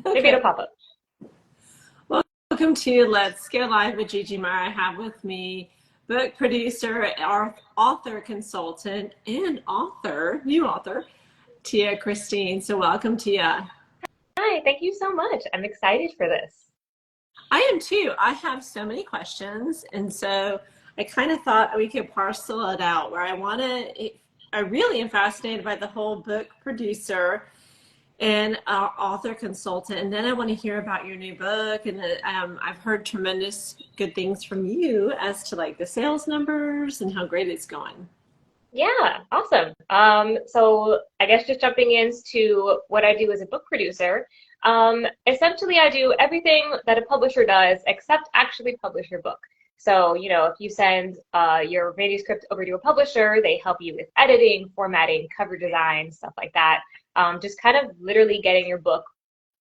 Maybe it'll pop up. Welcome to Let's Go Live with Gigi Meyer. I have with me book producer, our author consultant, and new author, Tia Christine. So welcome, Tia. Hi, thank you so much. I'm excited for this. I am too. I have so many questions, and so I kind of thought we could parcel it out where I really am fascinated by the whole book producer and author consultant, and then I want to hear about your new book. And I've heard tremendous good things from you as to like the sales numbers and how great it's going. Yeah, awesome. So I guess just jumping into what I do as a book producer. Essentially, I do everything that a publisher does except actually publish your book. So, if you send your manuscript over to a publisher, they help you with editing, formatting, cover design, stuff like that. Just kind of literally getting your book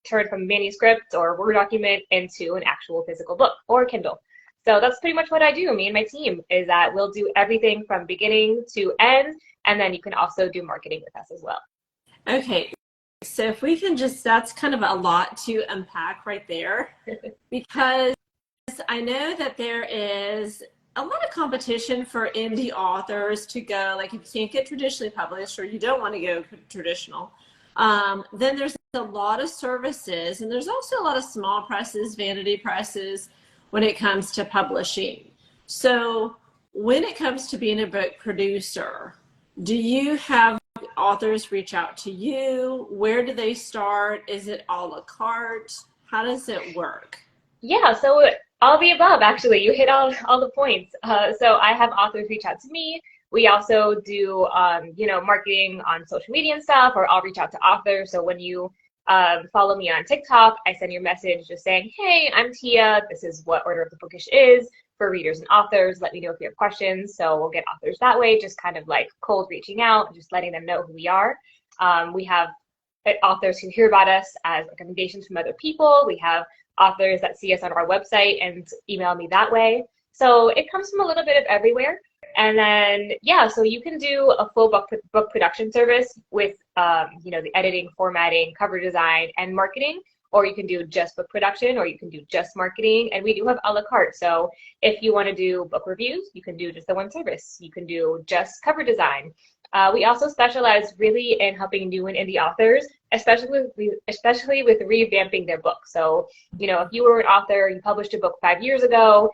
turned from manuscript or Word document into an actual physical book or Kindle. So that's pretty much what I do. Me and my team is that we'll do everything from beginning to end, and then you can also do marketing with us as well. Okay, so if we can that's kind of a lot to unpack right there, because I know that there is a lot of competition for indie authors to go, like if you can't get traditionally published or you don't want to go traditional, then there's a lot of services, and there's also a lot of small presses, vanity presses, when it comes to publishing. So when it comes to being a book producer, do you have authors reach out to you? Where do they start? Is it a la carte? How does it work? Yeah, so all the above, actually. You hit all the points. So I have authors reach out to me. We also do, marketing on social media and stuff, or I'll reach out to authors. So when you follow me on TikTok, I send you a message just saying, hey, I'm Tia. This is what Order of the Bookish is for readers and authors. Let me know if you have questions. So we'll get authors that way, just kind of like cold reaching out, just letting them know who we are. We have authors who hear about us as recommendations from other people. We have authors that see us on our website and email me that way. So it comes from a little bit of everywhere. And then, yeah, so you can do a full book production service with, the editing, formatting, cover design, and marketing, or you can do just book production, or you can do just marketing. And we do have a la carte. So if you want to do book reviews, you can do just the one service. You can do just cover design. We also specialize really in helping new and indie authors, especially with revamping their book. So, if you were an author, you published a book 5 years ago,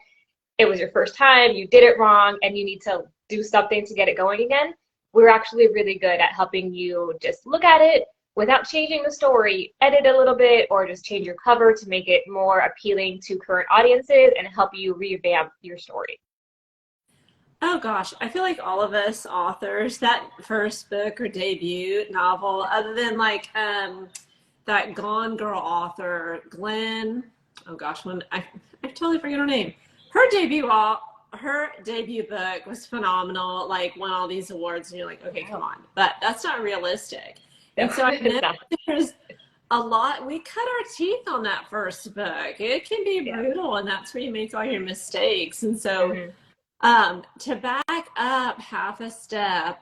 it was your first time, you did it wrong, and you need to do something to get it going again, we're actually really good at helping you just look at it without changing the story, edit a little bit, or just change your cover to make it more appealing to current audiences and help you revamp your story. Oh gosh, I feel like all of us authors, that first book or debut novel, other than like that Gone Girl author, Glenn, oh gosh, I totally forget her name. Her debut book was phenomenal, like won all these awards, and you're like, okay, come on. But that's not realistic. And so I know there's a lot, we cut our teeth on that first book. It can be brutal, and that's where you make all your mistakes. And so to back up half a step,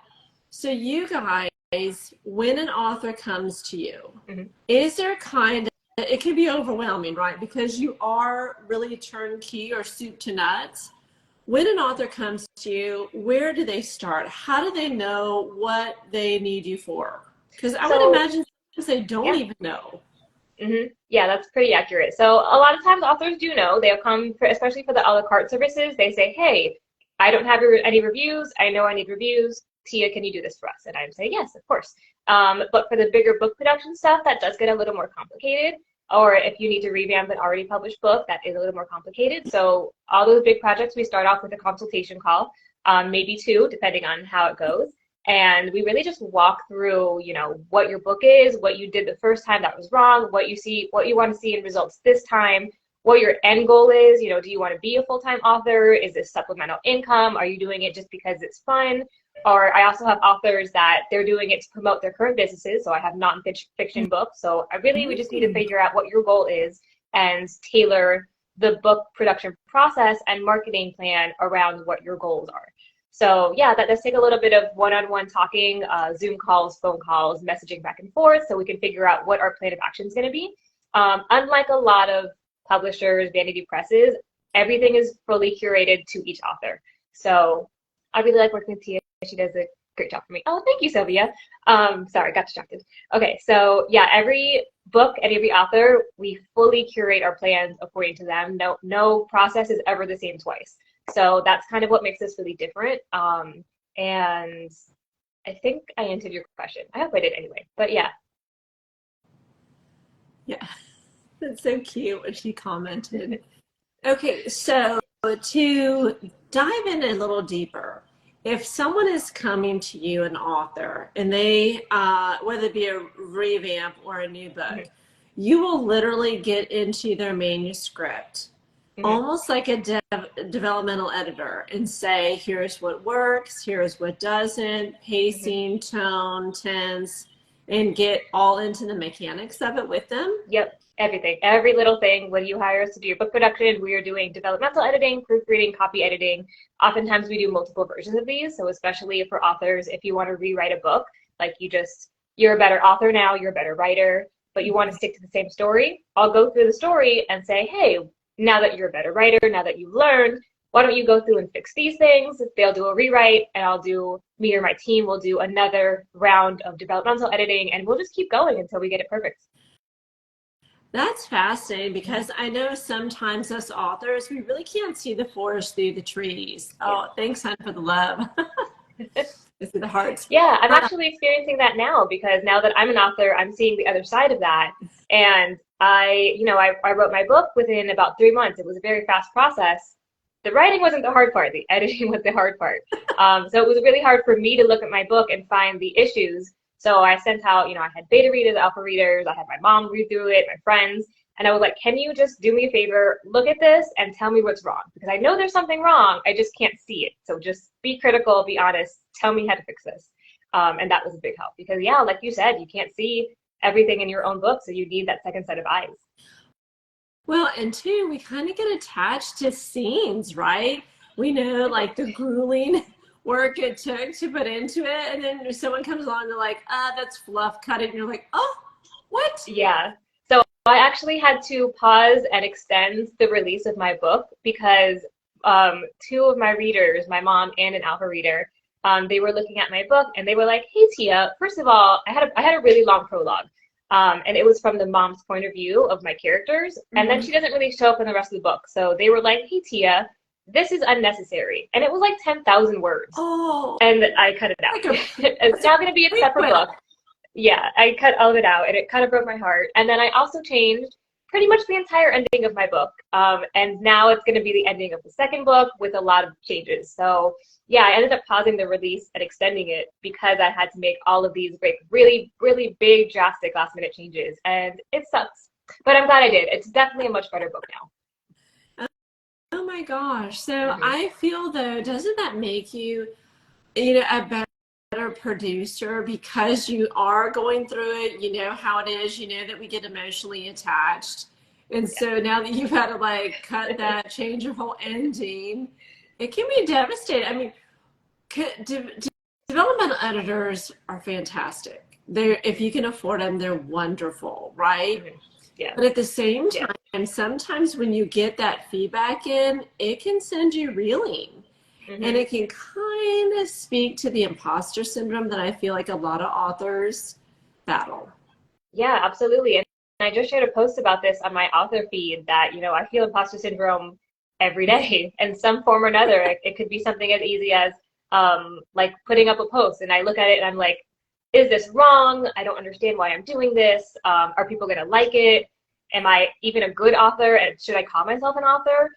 so you guys, when an author comes to you, is there it can be overwhelming, right? Because you are really turnkey or soup to nuts. When an author comes to you, where do they start? How do they know what they need you for? Because I would imagine they don't even know. Yeah, that's pretty accurate. So a lot of times authors do know. They'll come, especially for the a la carte services, they say, hey, I don't have any reviews. I know I need reviews. Tia, can you do this for us? And I say, yes, of course. But for the bigger book production stuff, that does get a little more complicated. Or if you need to revamp an already published book, that is a little more complicated. So all those big projects, we start off with a consultation call, maybe two, depending on how it goes. And we really just walk through, what your book is, what you did the first time that was wrong, what you want to see in results this time, what your end goal is. Do you want to be a full-time author? Is this supplemental income? Are you doing it just because it's fun? Or I also have authors that they're doing it to promote their current businesses. So I have non-fiction books. So we just need to figure out what your goal is and tailor the book production process and marketing plan around what your goals are. So yeah, that does take a little bit of one-on-one talking, Zoom calls, phone calls, messaging back and forth, so we can figure out what our plan of action is going to be. Unlike a lot of publishers, vanity presses, everything is fully curated to each author. So I really like working with Tia. She does a great job for me. Oh, thank you, Sylvia. Sorry, got distracted. Okay, so yeah, every book and every author, we fully curate our plans according to them. No process is ever the same twice. So that's kind of what makes this really different. And I think I answered your question. I hope I did anyway, but yeah. Yeah, that's so cute when she commented. Okay, so to dive in a little deeper, if someone is coming to you, an author, and they, whether it be a revamp or a new book, you will literally get into their manuscript, almost like a developmental editor, and say, here's what works, here's what doesn't, pacing, tone, tense, and get all into the mechanics of it with them? Yep, everything, every little thing. When you hire us to do your book production, we are doing developmental editing, proofreading, copy editing. Oftentimes we do multiple versions of these. So especially for authors, if you want to rewrite a book, like you're a better author now, you're a better writer, but you want to stick to the same story, I'll go through the story and say, hey, now that you're a better writer, now that you've learned, why don't you go through and fix these things? They'll do a rewrite, and me or my team will do another round of developmental editing, and we'll just keep going until we get it perfect. That's fascinating, because I know sometimes us authors, we really can't see the forest through the trees. Oh, thanks, hon, for the love. This is the hearts. Yeah, I'm actually experiencing that now, because now that I'm an author, I'm seeing the other side of that. And I wrote my book within about 3 months. It was a very fast process. The writing wasn't the hard part. The editing was the hard part. So it was really hard for me to look at my book and find the issues. So I sent out, I had beta readers, alpha readers. I had my mom read through it, my friends. And I was like, can you just do me a favor, look at this and tell me what's wrong? Because I know there's something wrong. I just can't see it. So just be critical, be honest, tell me how to fix this. And that was a big help, because yeah, like you said, you can't see everything in your own book. So you need that second set of eyes. Well, and two, we kind of get attached to scenes, right? We know like the grueling work it took to put into it. And then someone comes along and they're like, that's fluff, cut it. And you're like, oh, what? Yeah. So I actually had to pause and extend the release of my book because 2 of my readers, my mom and an alpha reader, they were looking at my book and they were like, hey, Tia, first of all, I had a really long prologue. And it was from the mom's point of view of my characters. And then she doesn't really show up in the rest of the book. So they were like, hey, Tia, this is unnecessary. And it was like 10,000 words. Oh. And I cut it out. It's now going to be a separate book. Yeah, I cut all of it out, and it kind of broke my heart. And then I also changed pretty much the entire ending of my book. And now it's going to be the ending of the second book with a lot of changes. So yeah, I ended up pausing the release and extending it because I had to make all of these really, really big, drastic last-minute changes. And it sucks. But I'm glad I did. It's definitely a much better book now. Oh my gosh. So I feel, though, doesn't that make you, a better producer, because you are going through it, you know how it is, you know that we get emotionally attached. And so now that you've had to like cut that, change your whole ending, it can be devastating. I mean, developmental editors are fantastic. If you can afford them, they're wonderful, right? Yeah. But at the same time, sometimes when you get that feedback in, it can send you reeling. And it can kind of speak to the imposter syndrome that I feel like a lot of authors battle. Yeah, absolutely. And I just shared a post about this on my author feed that, I feel imposter syndrome every day in some form or another. It could be something as easy as like putting up a post and I look at it and I'm like, is this wrong? I don't understand why I'm doing this. Are people going to like it? Am I even a good author? And should I call myself an author?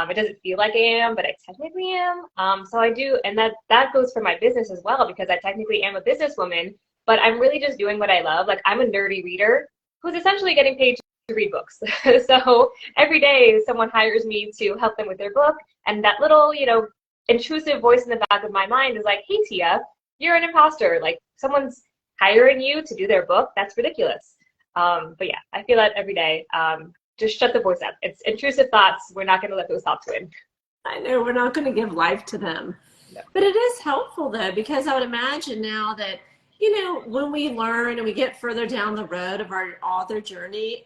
It doesn't feel like I am, but I technically am. So I do, and that goes for my business as well, because I technically am a businesswoman, but I'm really just doing what I love. Like, I'm a nerdy reader who's essentially getting paid to read books. So every day someone hires me to help them with their book, and that little, intrusive voice in the back of my mind is like, hey, Tia, you're an imposter. Like, someone's hiring you to do their book. That's ridiculous. But yeah, I feel that every day. Just shut the voice up. It's intrusive thoughts. We're not going to let those thoughts win. I know, we're not going to give life to them. No. But it is helpful, though, because I would imagine now that, when we learn and we get further down the road of our author journey,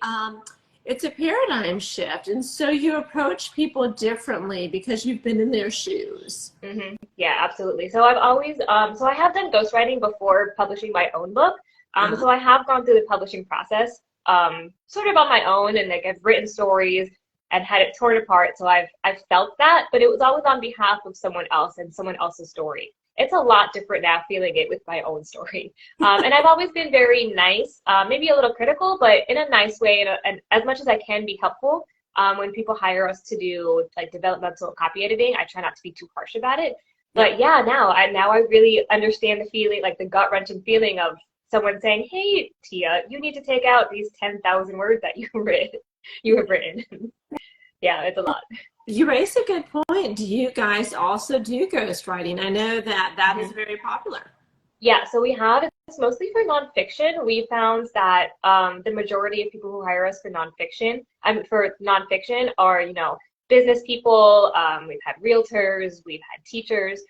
it's a paradigm shift. And so you approach people differently because you've been in their shoes. Mm-hmm. Yeah, absolutely. So I've always, so I have done ghostwriting before publishing my own book. So I have gone through the publishing process, sort of on my own, and like I've written stories and had it torn apart. So I've felt that, but it was always on behalf of someone else and someone else's story. It's a lot different now feeling it with my own story. And I've always been very nice, maybe a little critical, but in a nice way, and as much as I can be helpful. When people hire us to do like developmental copy editing, I try not to be too harsh about it. But yeah, now I really understand the feeling, like the gut-wrenching feeling of someone saying, "Hey, Tia, you need to take out these 10,000 words that you have written." Yeah, it's a lot. You raise a good point. Do you guys also do ghostwriting? I know that is very popular. Yeah, so we have, it's mostly for nonfiction. We found that the majority of people who hire us for nonfiction, are, business people. We've had realtors, we've had teachers.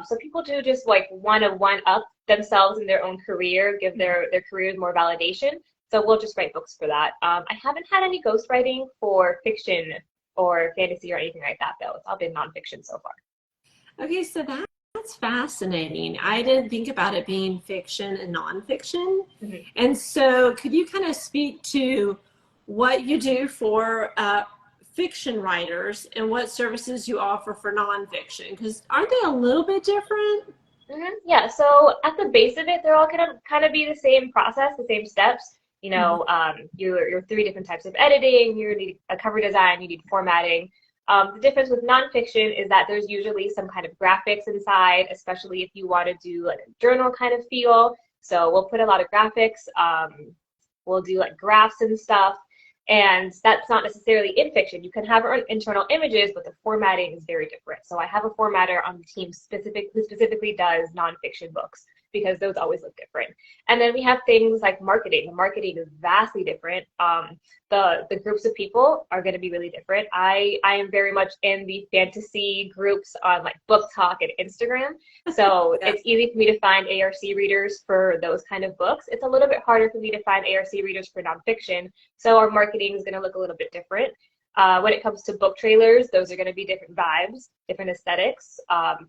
So people do just like want to one-up themselves in their own career, give their careers more validation. So we'll just write books for that. I haven't had any ghostwriting for fiction or fantasy or anything like that, though. It's all been nonfiction so far. Okay, so that's fascinating. I didn't think about it being fiction and nonfiction. Mm-hmm. And so could you kind of speak to what you do for fiction writers and what services you offer for nonfiction? Because aren't they a little bit different? Mm-hmm. Yeah, so at the base of it, they're all kind of be the same process, the same steps. Your 3 different types of editing, you need a cover design, you need formatting. The difference with nonfiction is that there's usually some kind of graphics inside, especially if you want to do like a journal kind of feel. So we'll put a lot of graphics. We'll do like graphs and stuff. And that's not necessarily in fiction. You can have internal images, but the formatting is very different. So I have a formatter on the team who specifically does nonfiction books, because those always look different. And then we have things like marketing. The marketing is vastly different. The groups of people are going to be really different. I am very much in the fantasy groups on like Book Talk and Instagram. So It's easy for me to find ARC readers for those kind of books. It's a little bit harder for me to find ARC readers for nonfiction. So our marketing is going to look a little bit different. When it comes to book trailers, those are going to be different vibes, different aesthetics.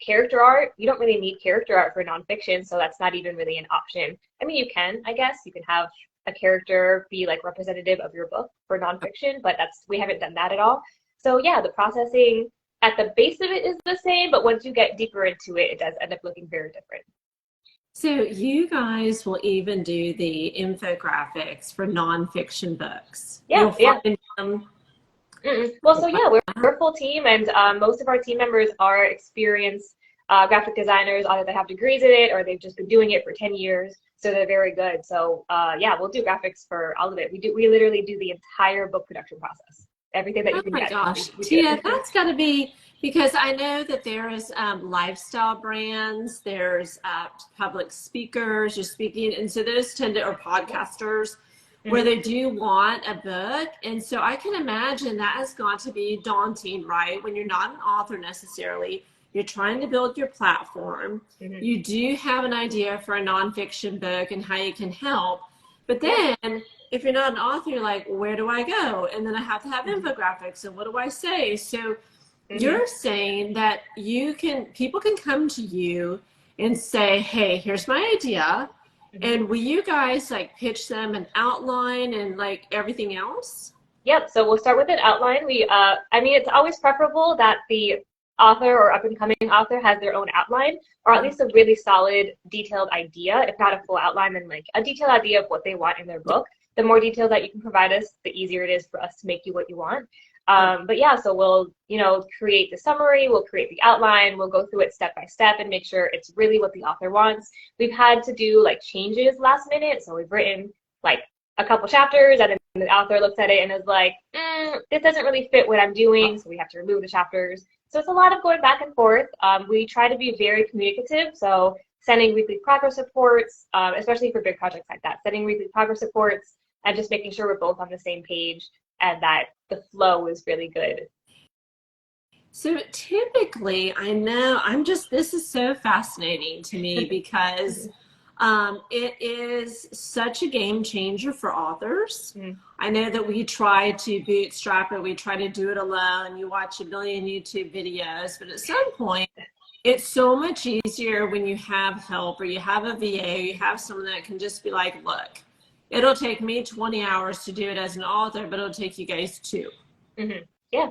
Character art, you don't really need character art for nonfiction, so that's not even really an option. I mean, you can, I guess. You can have a character be like representative of your book for nonfiction, but we haven't done that at all. So yeah, the processing at the base of it is the same, but once you get deeper into it, it does end up looking very different. So you guys will even do the infographics for nonfiction books. Yeah. Well, so yeah, we're a full team, and most of our team members are experienced graphic designers. Either they have degrees in it or they've just been doing it for 10 years, so they're very good. So yeah, we'll do graphics for all of it. We literally do the entire book production process. Everything that you can get. Oh my gosh, Tia, that's got to be, because I know that there is lifestyle brands, there's public speakers, you're speaking, and so those tend to, or podcasters, where they do want a book. And so I can imagine that has got to be daunting, right? When you're not an author necessarily, you're trying to build your platform. You do have an idea for a nonfiction book and how you can help. But then if you're not an author, you're like, where do I go? And then I have to have infographics, and what do I say? So you're saying that people can come to you and say, hey, here's my idea. And will you guys like pitch them an outline and like everything else? Yep. So we'll start with an outline. It's always preferable that the author or up-and-coming author has their own outline, or at least a really solid, detailed idea. If not a full outline, then like a detailed idea of what they want in their book. The more detail that you can provide us, the easier it is for us to make you what you want. But yeah, so we'll, create the summary, we'll create the outline, we'll go through it step by step and make sure it's really what the author wants. We've had to do like changes last minute. So we've written like a couple chapters, and then the author looks at it and is like, this doesn't really fit what I'm doing. So we have to remove the chapters. So it's a lot of going back and forth. We try to be very communicative. So sending weekly progress reports, especially for big projects like that, sending weekly progress reports and just making sure we're both on the same page and that the flow is really good. So typically, I know this is so fascinating to me because It is such a game changer for authors. Mm. I know that we try to bootstrap it. We try to do it alone. You watch a million YouTube videos, but at some point, it's so much easier when you have help or you have a VA, you have someone that can just be like, look, it'll take me 20 hours to do it as an author, but it'll take you guys 2. Mm-hmm. Yeah,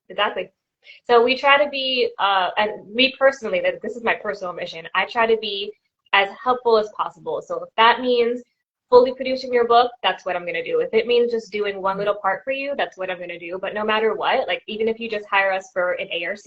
exactly. So we try to be, and me personally, that this is my personal mission, I try to be as helpful as possible. So if that means fully producing your book, that's what I'm going to do. If it means just doing one little part for you, that's what I'm going to do. But no matter what, like even if you just hire us for an ARC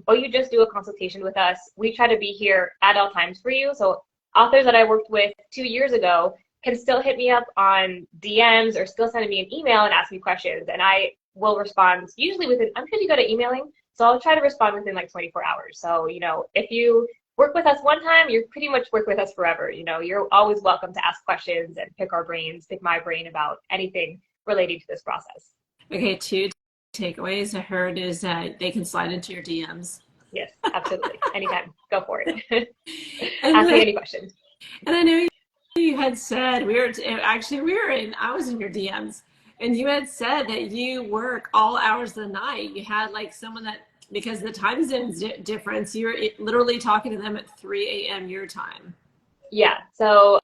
or you just do a consultation with us, we try to be here at all times for you. So authors that I worked with 2 years ago can still hit me up on DMs or still send me an email and ask me questions. And I will respond usually within, I'm pretty good at emailing, so I'll try to respond within like 24 hours. So, if you work with us one time, you pretty much work with us forever. You're always welcome to ask questions and pick our brains, pick my brain about anything related to this process. Okay, 2 takeaways I heard is that they can slide into your DMs. Yes, absolutely. Anytime. Go for it. Ask me any questions. And I know you had said, I was in your DMs, and you had said that you work all hours of the night. You had like someone that, because the time zone's difference, you're literally talking to them at 3 a.m. your time. Yeah, so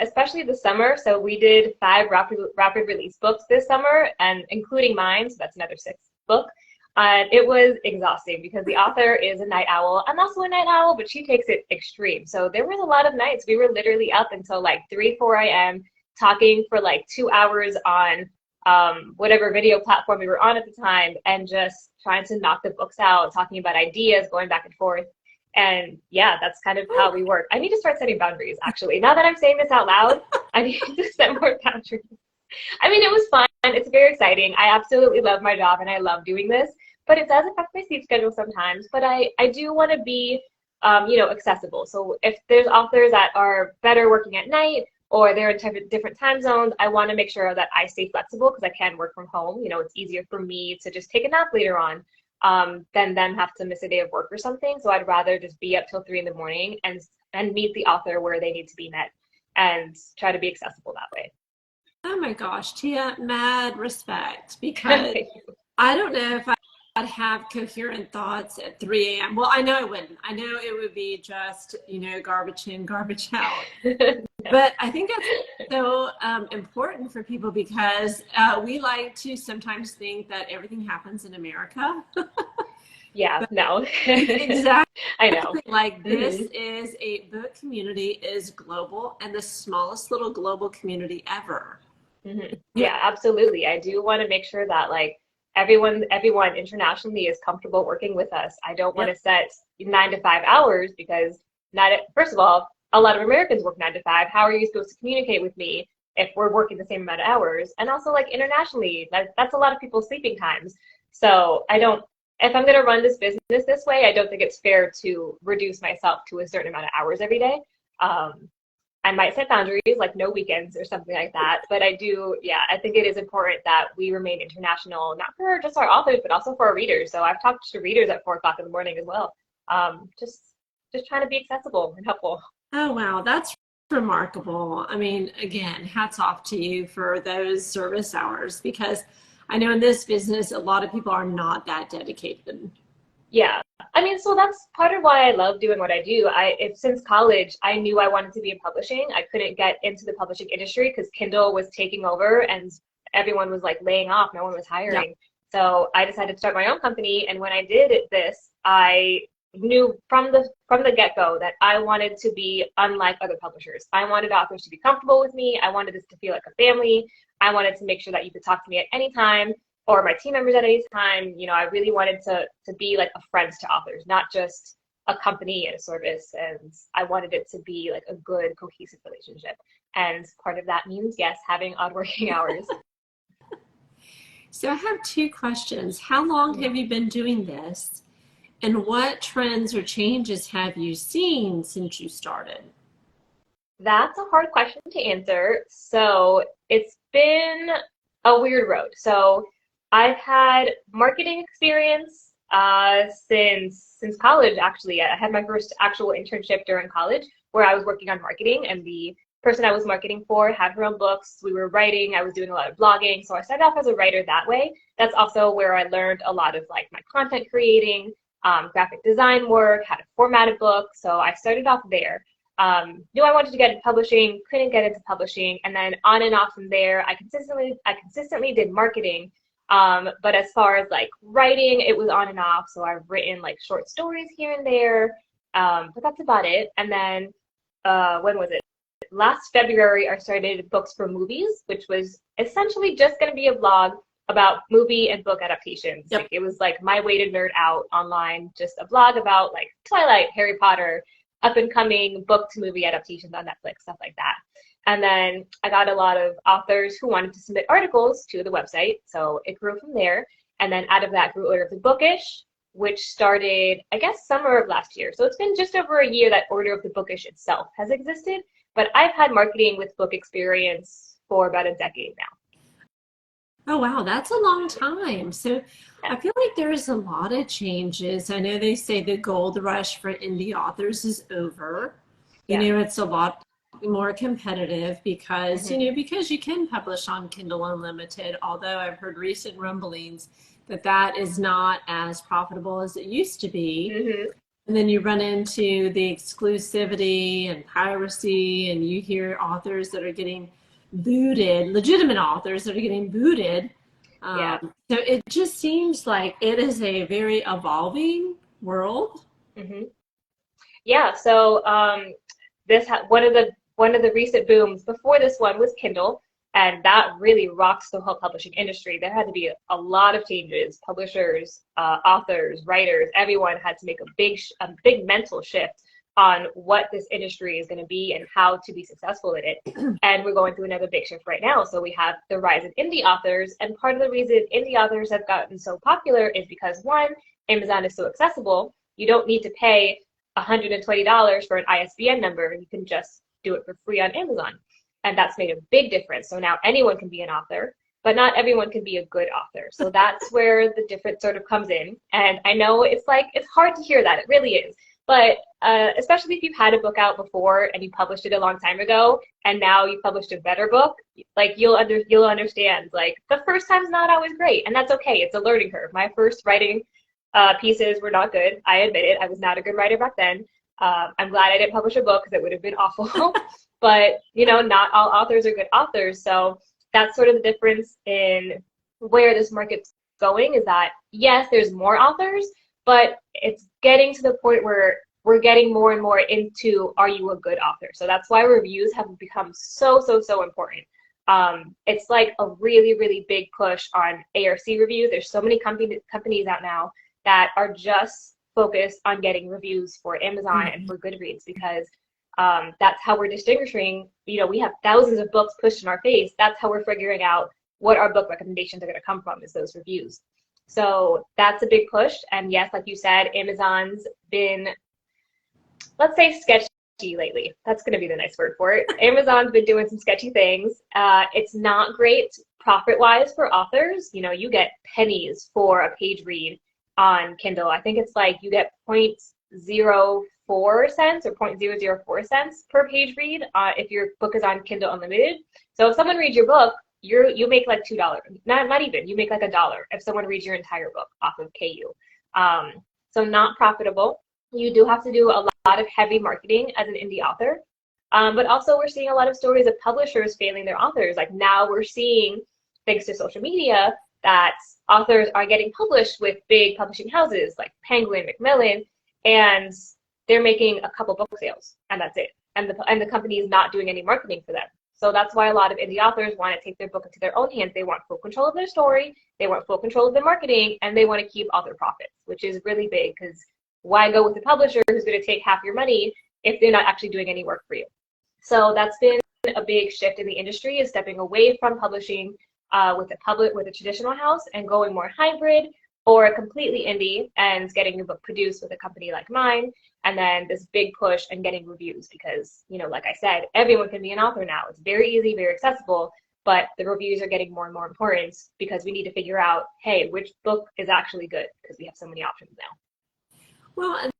especially this summer, so we did 5 rapid release books this summer, and including mine, so that's another 6th book. And it was exhausting because the author is a night owl. I'm also a night owl, but she takes it extreme. So there was a lot of nights we were literally up until like 3, 4 a.m. talking for like 2 hours on whatever video platform we were on at the time, and just trying to knock the books out, talking about ideas, going back and forth. And yeah, that's kind of how we work. I need to start setting boundaries, actually. Now that I'm saying this out loud, I need to set more boundaries. I mean, it was fun. It's very exciting. I absolutely love my job and I love doing this, but it does affect my sleep schedule sometimes. But I do want to be, accessible. So if there's authors that are better working at night or they're in different time zones, I want to make sure that I stay flexible because I can work from home. It's easier for me to just take a nap later on than them have to miss a day of work or something. So I'd rather just be up till 3 in the morning and meet the author where they need to be met and try to be accessible that way. Oh my gosh, Tia, mad respect, because I don't know if I'd have coherent thoughts at 3 a.m. Well, I know I wouldn't. I know it would be just, garbage in, garbage out. But I think that's so important for people because we like to sometimes think that everything happens in America. Yeah, no. Exactly. I know. Like this is a book community is global and the smallest little global community ever. Mm-hmm. Yeah, absolutely. I do want to make sure that like everyone internationally is comfortable working with us. I don't want to set 9 to 5 hours because first of all, a lot of Americans work 9 to 5. How are you supposed to communicate with me if we're working the same amount of hours? And also like internationally, that's a lot of people's sleeping times. So if I'm going to run this business this way, I don't think it's fair to reduce myself to a certain amount of hours every day. I might set boundaries, like no weekends or something like that. But I think it is important that we remain international, not for just our authors, but also for our readers. So I've talked to readers at 4 o'clock in the morning as well. Just trying to be accessible and helpful. Oh, wow. That's remarkable. I mean, again, hats off to you for those service hours, because I know in this business, a lot of people are not that dedicated. Yeah. I mean, so that's part of why I love doing what I do. Since college, I knew I wanted to be in publishing. I couldn't get into the publishing industry because Kindle was taking over and everyone was like laying off. No one was hiring. Yeah. So I decided to start my own company. And when I did this, I knew from the get-go that I wanted to be unlike other publishers. I wanted authors to be comfortable with me. I wanted this to feel like a family. I wanted to make sure that you could talk to me at any time, or my team members at any time. I really wanted to be like a friend to authors, not just a company and a service. And I wanted it to be like a good, cohesive relationship. And part of that means, yes, having odd working hours. So I have 2 questions. How long have you been doing this? And what trends or changes have you seen since you started? That's a hard question to answer. So it's been a weird road. So I've had marketing experience since college, actually. I had my first actual internship during college where I was working on marketing, and the person I was marketing for had her own books. We were writing, I was doing a lot of blogging. So I started off as a writer that way. That's also where I learned a lot of like my content creating, graphic design work, how to format a book. So I started off there. Knew I wanted to get into publishing, couldn't get into publishing, and then on and off from there, I consistently did marketing. But as far as like writing, it was on and off. So I've written like short stories here and there, but that's about it. And then when was it? Last February, I started Books for Movies, which was essentially just going to be a blog about movie and book adaptations. Yep. Like, it was like my way to nerd out online, just a blog about like Twilight, Harry Potter, up and coming book to movie adaptations on Netflix, stuff like that. And then I got a lot of authors who wanted to submit articles to the website. So it grew from there. And then out of that grew Order of the Bookish, which started, I guess, summer of last year. So it's been just over a year that Order of the Bookish itself has existed. But I've had marketing with book experience for about a decade now. Oh, wow. That's a long time. So I feel like there's a lot of changes. I know they say the gold rush for indie authors is over. Yeah. You know, it's a lot more competitive because, you know, because you can publish on Kindle Unlimited, although I've heard recent rumblings that that is not as profitable as it used to be. And then you run into the exclusivity and piracy, and you hear authors that are getting booted, legitimate authors that are getting booted. So it just seems like it is a very evolving world. Yeah. So one of the recent booms before this one was Kindle, and that really rocks the whole publishing industry. There had to be a lot of changes. Publishers, authors, writers, everyone had to make a big mental shift on what this industry is going to be and how to be successful in it. And we're going through another big shift right now. So we have the rise of indie authors. And part of the reason indie authors have gotten so popular is because, one, Amazon is so accessible. You don't need to pay $120 for an ISBN number. You can just do it for free on Amazon. And that's made a big difference. So now anyone can be an author, but not everyone can be a good author. So that's where the difference sort of comes in. And I know it's hard to hear that. It really is. But especially if you've had a book out before and you published it a long time ago, and now you published a better book, like you'll understand, like the first time's not always great, and that's okay. It's a learning curve. My first writing pieces were not good. I admit it. I was not a good writer back then. I'm glad I didn't publish a book because it would have been awful. But, you know, not all authors are good authors. So that's sort of the difference in where this market's going, is that, yes, there's more authors, but it's getting to the point where we're getting more and more into, are you a good author? So that's why reviews have become so important. It's like a really, really big push on ARC reviews. There's so many companies out now that are just focused on getting reviews for Amazon and for Goodreads, because that's how we're distinguishing. You know, we have thousands of books pushed in our face. That's how we're figuring out what our book recommendations are going to come from, is those reviews. So that's a big push. And yes, like you said, Amazon's been, let's say, sketchy lately. That's going to be the nice word for it. Amazon's been doing some sketchy things. It's not great profit-wise for authors. You know, you get pennies for a page read on Kindle. I think it's like you get 0.04 cents or 0.004 cents per page read if your book is on Kindle Unlimited. So if someone reads your book, you make like $2. Not even. You make like $1 if someone reads your entire book off of KU. So not profitable. You do have to do a lot of heavy marketing as an indie author. But also we're seeing a lot of stories of publishers failing their authors. Like now we're seeing, thanks to social media, that authors are getting published with big publishing houses like Penguin, Macmillan, and they're making a couple book sales, and that's it. And the company is not doing any marketing for them. So that's why a lot of indie authors want to take their book into their own hands. They want full control of their story, they want full control of their marketing, and they want to keep all their profits, which is really big, because why go with a publisher who's going to take half your money if they're not actually doing any work for you? So that's been a big shift in the industry, is stepping away from publishing with a traditional house and going more hybrid or completely indie and getting your book produced with a company like mine. And then this big push and getting reviews, because, you know, like I said, everyone can be an author now. It's very easy, very accessible, but the reviews are getting more and more important because we need to figure out, hey, which book is actually good, because we have so many options now. Well, and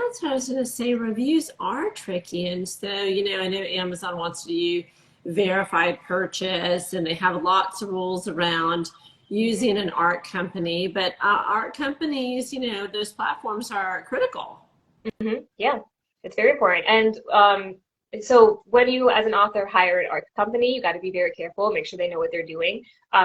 that's what I was going to say. Reviews are tricky. And so, I know Amazon wants to do verified purchase, and they have lots of rules around using an art company. But art companies, those platforms are critical. Yeah, it's very important. And so when you, as an author, hire an art company, you got to be very careful, make sure they know what they're doing.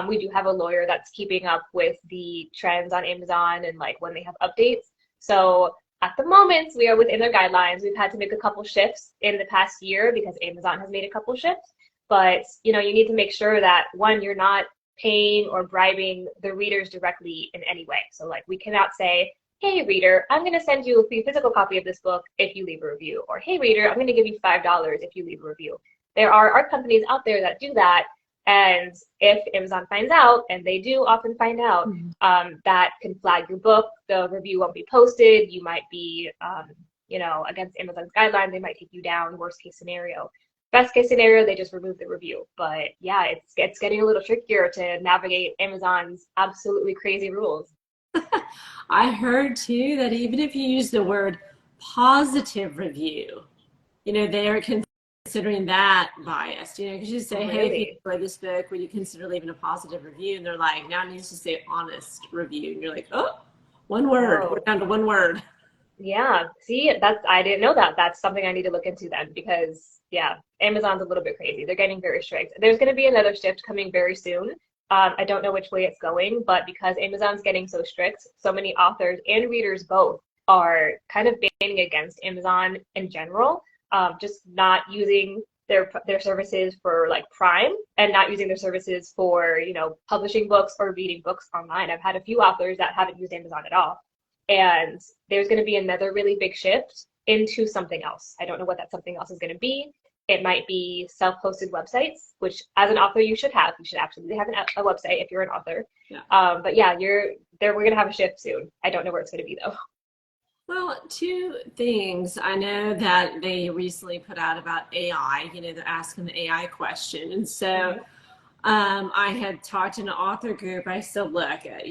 We do have a lawyer that's keeping up with the trends on Amazon and like when they have updates. So at the moment, we are within their guidelines. We've had to make a couple shifts in the past year because Amazon has made a couple shifts. But, you need to make sure that, one, you're not paying or bribing the readers directly in any way. So like we cannot say, hey reader, I'm going to send you a free physical copy of this book if you leave a review. Or hey reader, I'm going to give you $5 if you leave a review. There are art companies out there that do that. And if Amazon finds out, and they do often find out, that can flag your book. The review won't be posted. You might be, against Amazon's guidelines. They might take you down, worst case scenario. Best case scenario, they just remove the review. But yeah, it's getting a little trickier to navigate Amazon's absolutely crazy rules. I heard too that even if you use the word positive review, they are considering that biased, because you say, hey, if you enjoy this book, would you consider leaving a positive review? And they're like, now it needs to say honest review. And you're like, oh, one word. We're down to one word. Yeah, see, I didn't know that. That's something I need to look into then, because yeah, Amazon's a little bit crazy. They're getting very strict. There's going to be another shift coming very soon. I don't know which way it's going, but because Amazon's getting so strict, so many authors and readers both are kind of banning against Amazon in general, just not using their services for like Prime and not using their services for, publishing books or reading books online. I've had a few authors that haven't used Amazon at all. And there's going to be another really big shift into something else. I don't know what that something else is going to be. It might be self-hosted websites, which as an author you should have. You should absolutely have a website if you're an author. Yeah. But yeah, we're going to have a shift soon. I don't know where it's going to be though. Well, two things. I know that they recently put out about AI, they're asking the AI question. And so I had talked in an author group. I still look at,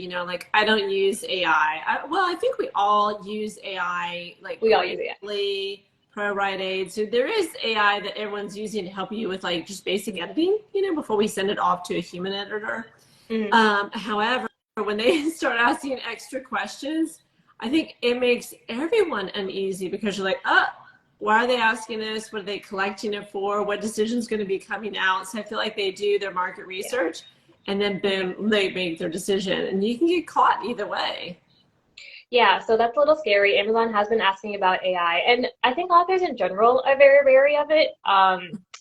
I don't use AI. I think we all use AI, like we all use AI. Pro Write Aid. So there is AI that everyone's using to help you with like just basic editing, before we send it off to a human editor. However, when they start asking extra questions, I think it makes everyone uneasy because you're like, why are they asking this? What are they collecting it for? What decision's going to be coming out? So I feel like they do their market research and then boom, they make their decision, and you can get caught either way. Yeah, so that's a little scary. Amazon has been asking about AI, and I think authors in general are very wary of it.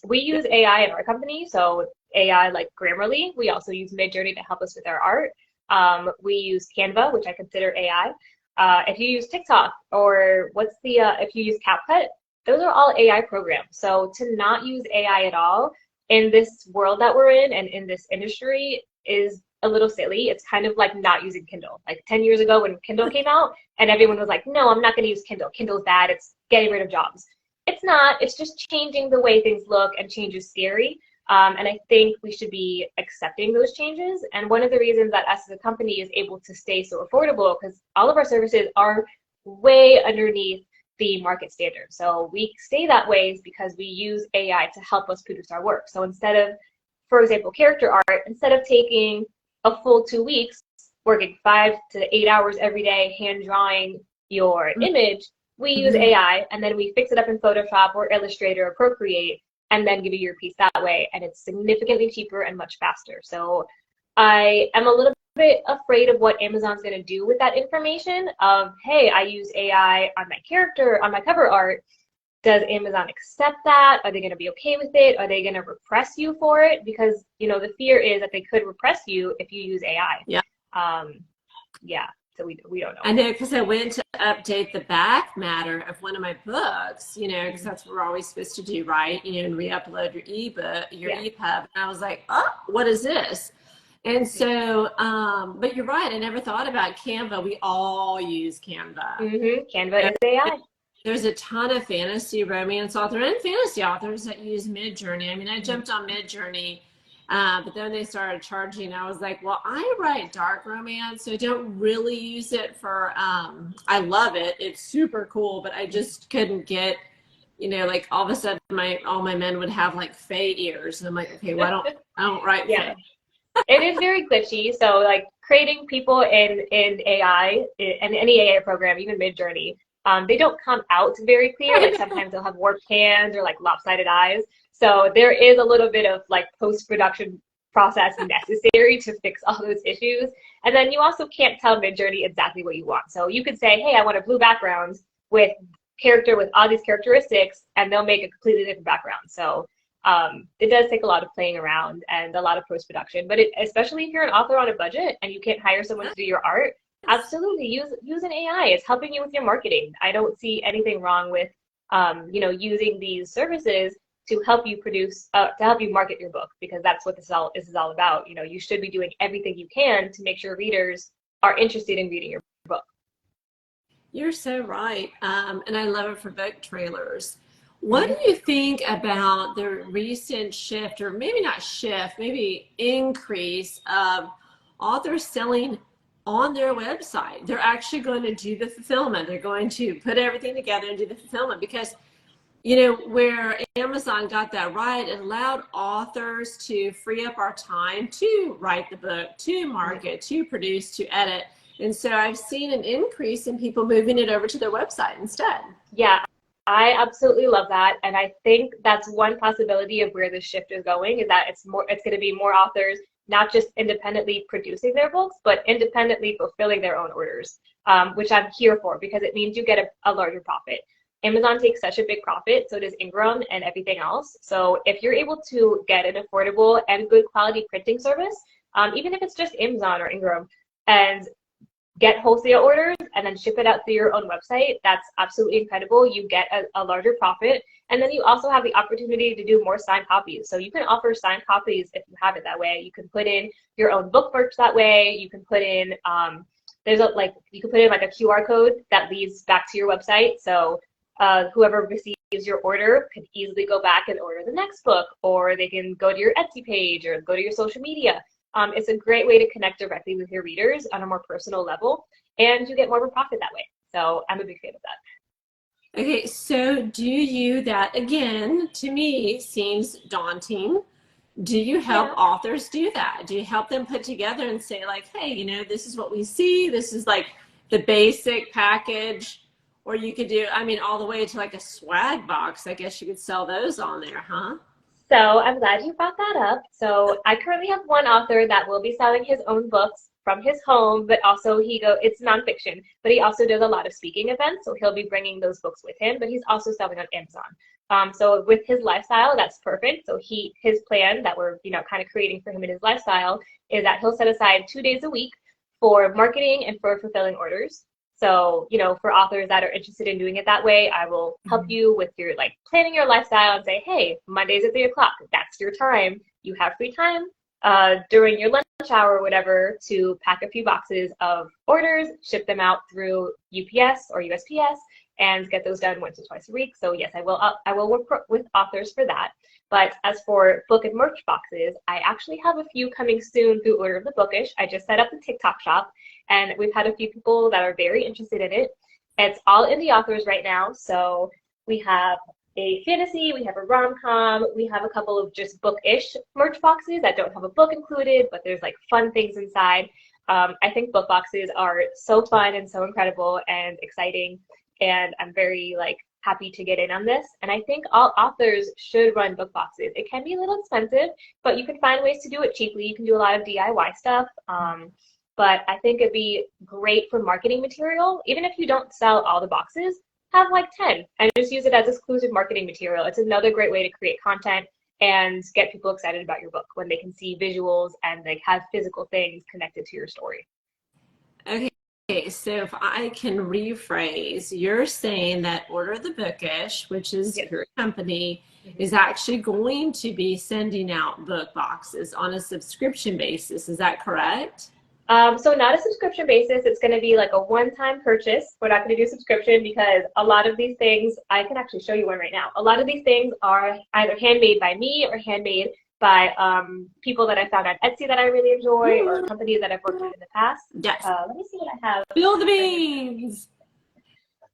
We use AI in our company, so AI like Grammarly. We also use Midjourney to help us with our art. We use Canva, which I consider AI. If you use TikTok or if you use CapCut, those are all AI programs. So to not use AI at all in this world that we're in and in this industry is a little silly. It's kind of like not using Kindle. Like 10 years ago when Kindle came out and everyone was like, no, I'm not going to use Kindle. Kindle's bad. It's getting rid of jobs. It's not. It's just changing the way things look, and change is scary. And I think we should be accepting those changes. And one of the reasons that us as a company is able to stay so affordable, because all of our services are way underneath the market standard. So we stay that way is because we use AI to help us produce our work. So instead of, for example, character art, instead of taking a full 2 weeks, working 5 to 8 hours every day, hand drawing your image, we use AI, and then we fix it up in Photoshop or Illustrator or Procreate, and then give you your piece that way. And it's significantly cheaper and much faster. So I am a little bit afraid of what Amazon's going to do with that information of, hey, I use AI on my character, on my cover art. Does Amazon accept that? Are they going to be okay with it? Are they going to repress you for it? Because, the fear is that they could repress you if you use AI. Yeah. So we don't know. I know, because I went to update the back matter of one of my books, because that's what we're always supposed to do, right? And re-upload your ebook, your EPUB. And I was like, what is this? And so, but you're right. I never thought about Canva. We all use Canva. Canva is AI. There's a ton of fantasy romance authors and fantasy authors that use Midjourney. I mean, I jumped on Midjourney But then they started charging. I was like, well, I write dark romance, so I don't really use it for, I love it. It's super cool, but I just couldn't get, like all of a sudden all my men would have like fae ears. And I'm like, okay, well, I don't write Yeah. fae. It is very glitchy. So like creating people in AI and any AI program, even Midjourney, they don't come out very clear. Like sometimes they'll have warped hands or like lopsided eyes. So there is a little bit of like post-production process necessary to fix all those issues. And then you also can't tell Midjourney exactly what you want. So you could say, hey, I want a blue background with character with all these characteristics, and they'll make a completely different background. So it does take a lot of playing around and a lot of post-production, but especially if you're an author on a budget and you can't hire someone to do your art, absolutely use an AI. It's helping you with your marketing. I don't see anything wrong with using these services to help you produce, to help you market your book, because that's what this is all about. You should be doing everything you can to make sure readers are interested in reading your book. You're so right. And I love it for book trailers. What do you think about the recent shift, or maybe not shift, maybe increase of authors selling on their website? They're actually going to do the fulfillment. They're going to put everything together and do the fulfillment, because where Amazon got that right, it allowed authors to free up our time to write the book, to market, to produce, to edit. And so I've seen an increase in people moving it over to their website instead. Yeah, I absolutely love that. And I think that's one possibility of where the shift is going, is that it's going to be more authors, not just independently producing their books, but independently fulfilling their own orders, which I'm here for, because it means you get a larger profit. Amazon takes such a big profit, so does Ingram and everything else. So if you're able to get an affordable and good quality printing service, even if it's just Amazon or Ingram, and get wholesale orders and then ship it out through your own website, that's absolutely incredible. You get a larger profit. And then you also have the opportunity to do more signed copies. So you can offer signed copies if you have it that way. You can put in your own book merch that way. You can put in, you can put in like a QR code that leads back to your website. So whoever receives your order can easily go back and order the next book, or they can go to your Etsy page or go to your social media. It's a great way to connect directly with your readers on a more personal level, and you get more of a profit that way. So I'm a big fan of that. Okay, so do you, that again, to me, seems daunting. Do you help authors do that? Do you help them put together and say like, hey, this is what we see. This is like the basic package. Or you could do, all the way to like a swag box. I guess you could sell those on there, huh? So I'm glad you brought that up. So I currently have one author that will be selling his own books from his home, but also it's nonfiction, but he also does a lot of speaking events. So he'll be bringing those books with him, but he's also selling on Amazon. So with his lifestyle, that's perfect. So his plan that we're, kind of creating for him in his lifestyle is that he'll set aside 2 days a week for marketing and for fulfilling orders. So, for authors that are interested in doing it that way, I will help you with your planning your lifestyle and say, hey, Mondays at 3 o'clock, that's your time. You have free time during your lunch hour or whatever to pack a few boxes of orders, ship them out through UPS or USPS, and get those done once or twice a week. So yes, I will work with authors for that. But as for book and merch boxes, I actually have a few coming soon through Order of the Bookish. I just set up the TikTok shop, and we've had a few people that are very interested in it. It's all indie authors right now. So we have a fantasy, we have a rom-com, we have a couple of just book-ish merch boxes that don't have a book included, but there's like fun things inside. I think book boxes are so fun and so incredible and exciting, and I'm very happy to get in on this. And I think all authors should run book boxes. It can be a little expensive, but you can find ways to do it cheaply. You can do a lot of DIY stuff. But I think it'd be great for marketing material. Even if you don't sell all the boxes, have 10 and just use it as exclusive marketing material. It's another great way to create content and get people excited about your book when they can see visuals and have physical things connected to your story. Okay, so if I can rephrase, you're saying that Order of the Bookish, which is your company, is actually going to be sending out book boxes on a subscription basis. Is that correct? So not a subscription basis. It's going to be a one-time purchase. We're not going to do subscription because a lot of these things, I can actually show you one right now. A lot of these things are either handmade by me or handmade by people that I found on Etsy that I really enjoy, or companies that I've worked with in the past. Yes. Let me see what I have. Spill the beans.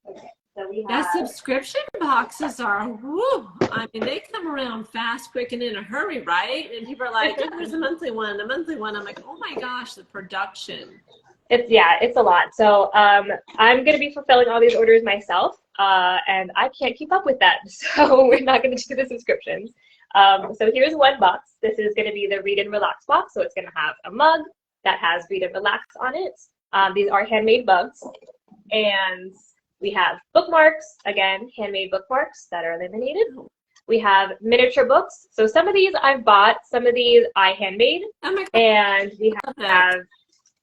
Okay, so we Yeah, have subscription boxes are, woo, I mean, they come around fast, quick, and in a hurry, right? And people are like, yeah, there's a monthly one, a monthly one. I'm like, oh my gosh, the production. It's a lot. So I'm going to be fulfilling all these orders myself, and I can't keep up with that. So we're not going to do the subscriptions. So here's one box. This is going to be the Read and Relax box. So it's going to have a mug that has Read and Relax on it. These are handmade mugs. And we have bookmarks, again, handmade bookmarks that are laminated. We have miniature books. So some of these I've bought, some of these I handmade. Oh my God. And we have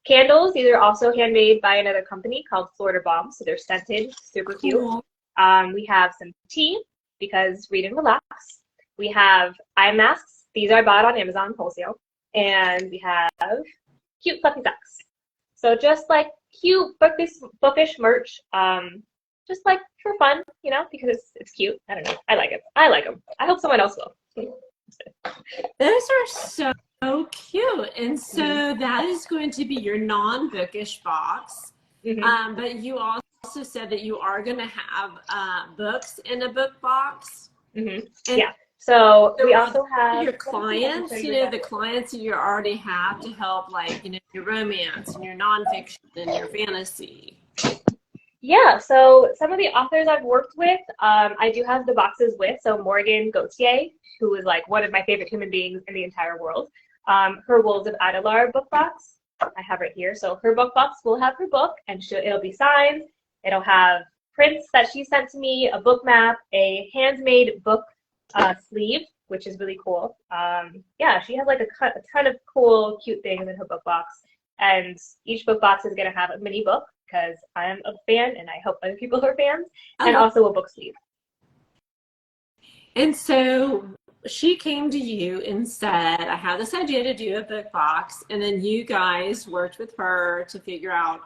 candles. These are also handmade by another company called Florida Bomb. So they're scented, super cute. Cool. We have some tea because Read and Relax. We have eye masks. These I bought on Amazon wholesale. And we have cute fluffy socks. So just like cute bookish merch, just like for fun, you know, because it's cute. I don't know. I like it. I like them. I hope someone else will. Those are so cute. And so that is going to be your non-bookish box. But you also said that you are going to have books in a book box. Yeah. So we also have your clients, you know, the clients that you already have to help, like, you know, your romance and your nonfiction and your fantasy. Yeah, so some of the authors I've worked with, I do have the boxes with. So Morgan Gauthier, who is like one of my favorite human beings in the entire world. Her Wolves of Adelar book box, I have right here. So her book box will have her book, and it'll be signed. It'll have prints that she sent to me, a book map, a handmade book sleeve, which is really cool. Yeah, she has like a ton of cool, cute things in her book box. And each book box is going to have a mini book, because I am a fan and I hope other people are fans, and also a book sleeve. And so she came to you and said, I have this idea to do a book box. And then you guys worked with her to figure out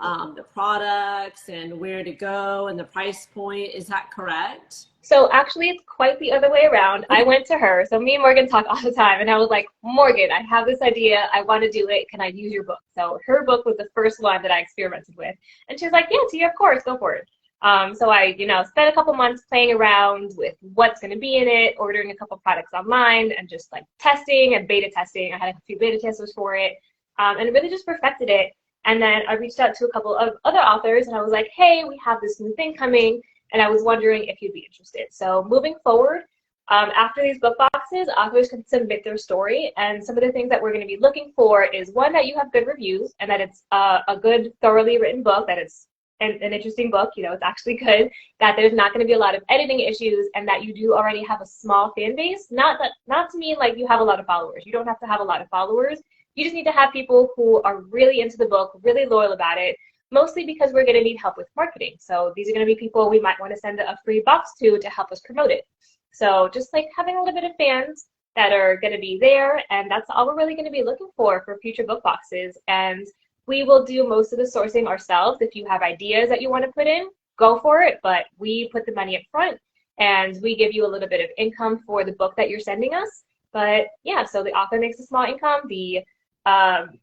the products and where to go and the price point. Is that correct? So actually, it's quite the other way around. I went to her. So me and Morgan talk all the time. And I was like, Morgan, I have this idea. I want to do it. Can I use your book? So her book was the first one that I experimented with. And she was like, yeah, Tia, of course, go for it. So I, spent a couple months playing around with what's going to be in it, ordering a couple products online, and just like testing and beta testing. I had a few beta testers for it, and really just perfected it. And then I reached out to a couple of other authors, and I was like, hey, we have this new thing coming, and I was wondering if you'd be interested. So moving forward, after these book boxes, authors can submit their story, and some of the things that we're going to be looking for is, one, that you have good reviews, and that it's a good, thoroughly written book, that it's an interesting book, it's actually good, that there's not going to be a lot of editing issues, and that you do already have a small fan base. Not to mean like you have a lot of followers. You don't have to have a lot of followers. You just need to have people who are really into the book, really loyal about it, mostly because we're going to need help with marketing. So these are going to be people we might want to send a free box to help us promote it. So just like having a little bit of fans that are going to be there, and that's all we're really going to be looking for future book boxes. And we will do most of the sourcing ourselves. If you have ideas that you want to put in, go for it, but we put the money up front, and we give you a little bit of income for the book that you're sending us. But yeah, so the author makes a small income. The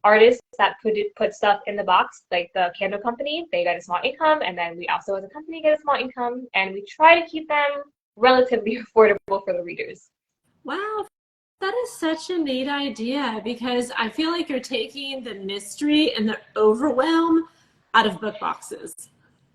artists that put stuff in the box, like the candle company, they get a small income, and then we also as a company get a small income, and we try to keep them relatively affordable for the readers. Wow, that is such a neat idea, because I feel like you're taking the mystery and the overwhelm out of book boxes.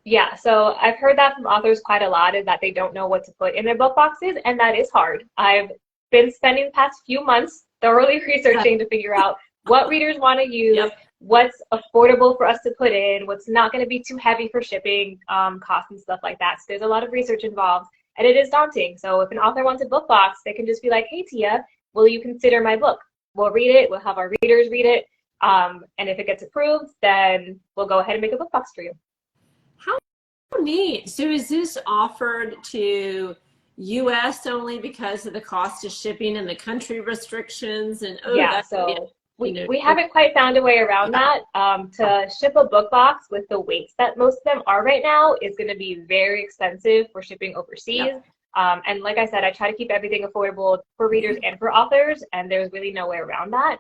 Yeah, so I've heard that from authors quite a lot, is that they don't know what to put in their book boxes, and that is hard. I've been spending the past few months thoroughly researching to figure out what readers want to use, what's affordable for us to put in, what's not going to be too heavy for shipping costs and stuff like that. So there's a lot of research involved, and it is daunting. So if an author wants a book box, they can just be like, hey, Tia, will you consider my book? We'll read it. We'll have our readers read it. And if it gets approved, then we'll go ahead and make a book box for you. How neat. So is this offered to U.S. only because of the cost of shipping and the country restrictions? And we haven't quite found a way around that. To ship a book box with the weights that most of them are right now is going to be very expensive for shipping overseas. And like I said, I try to keep everything affordable for readers and for authors, and there's really no way around that.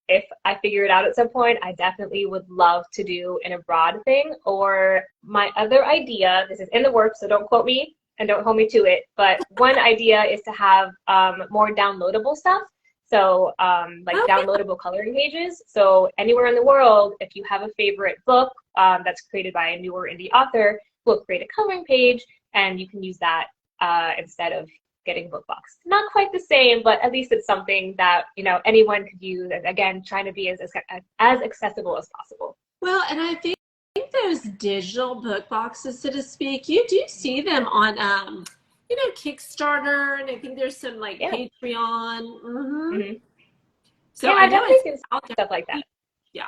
If I figure it out at some point, I definitely would love to do an abroad thing. Or my other idea, this is in the works, so don't quote me and don't hold me to it, but one idea is to have more downloadable stuff. So like downloadable coloring pages. So anywhere in the world, if you have a favorite book that's created by a newer indie author, we'll create a coloring page and you can use that instead of getting a book box. Not quite the same, but at least it's something that, you know, anyone could use. And again, trying to be as accessible as possible. Well, and I think those digital book boxes, so to speak, you do see them on, you know, Kickstarter, and I think there's some like Patreon. Mm-hmm. So yeah, I know definitely do stuff like that. Yeah.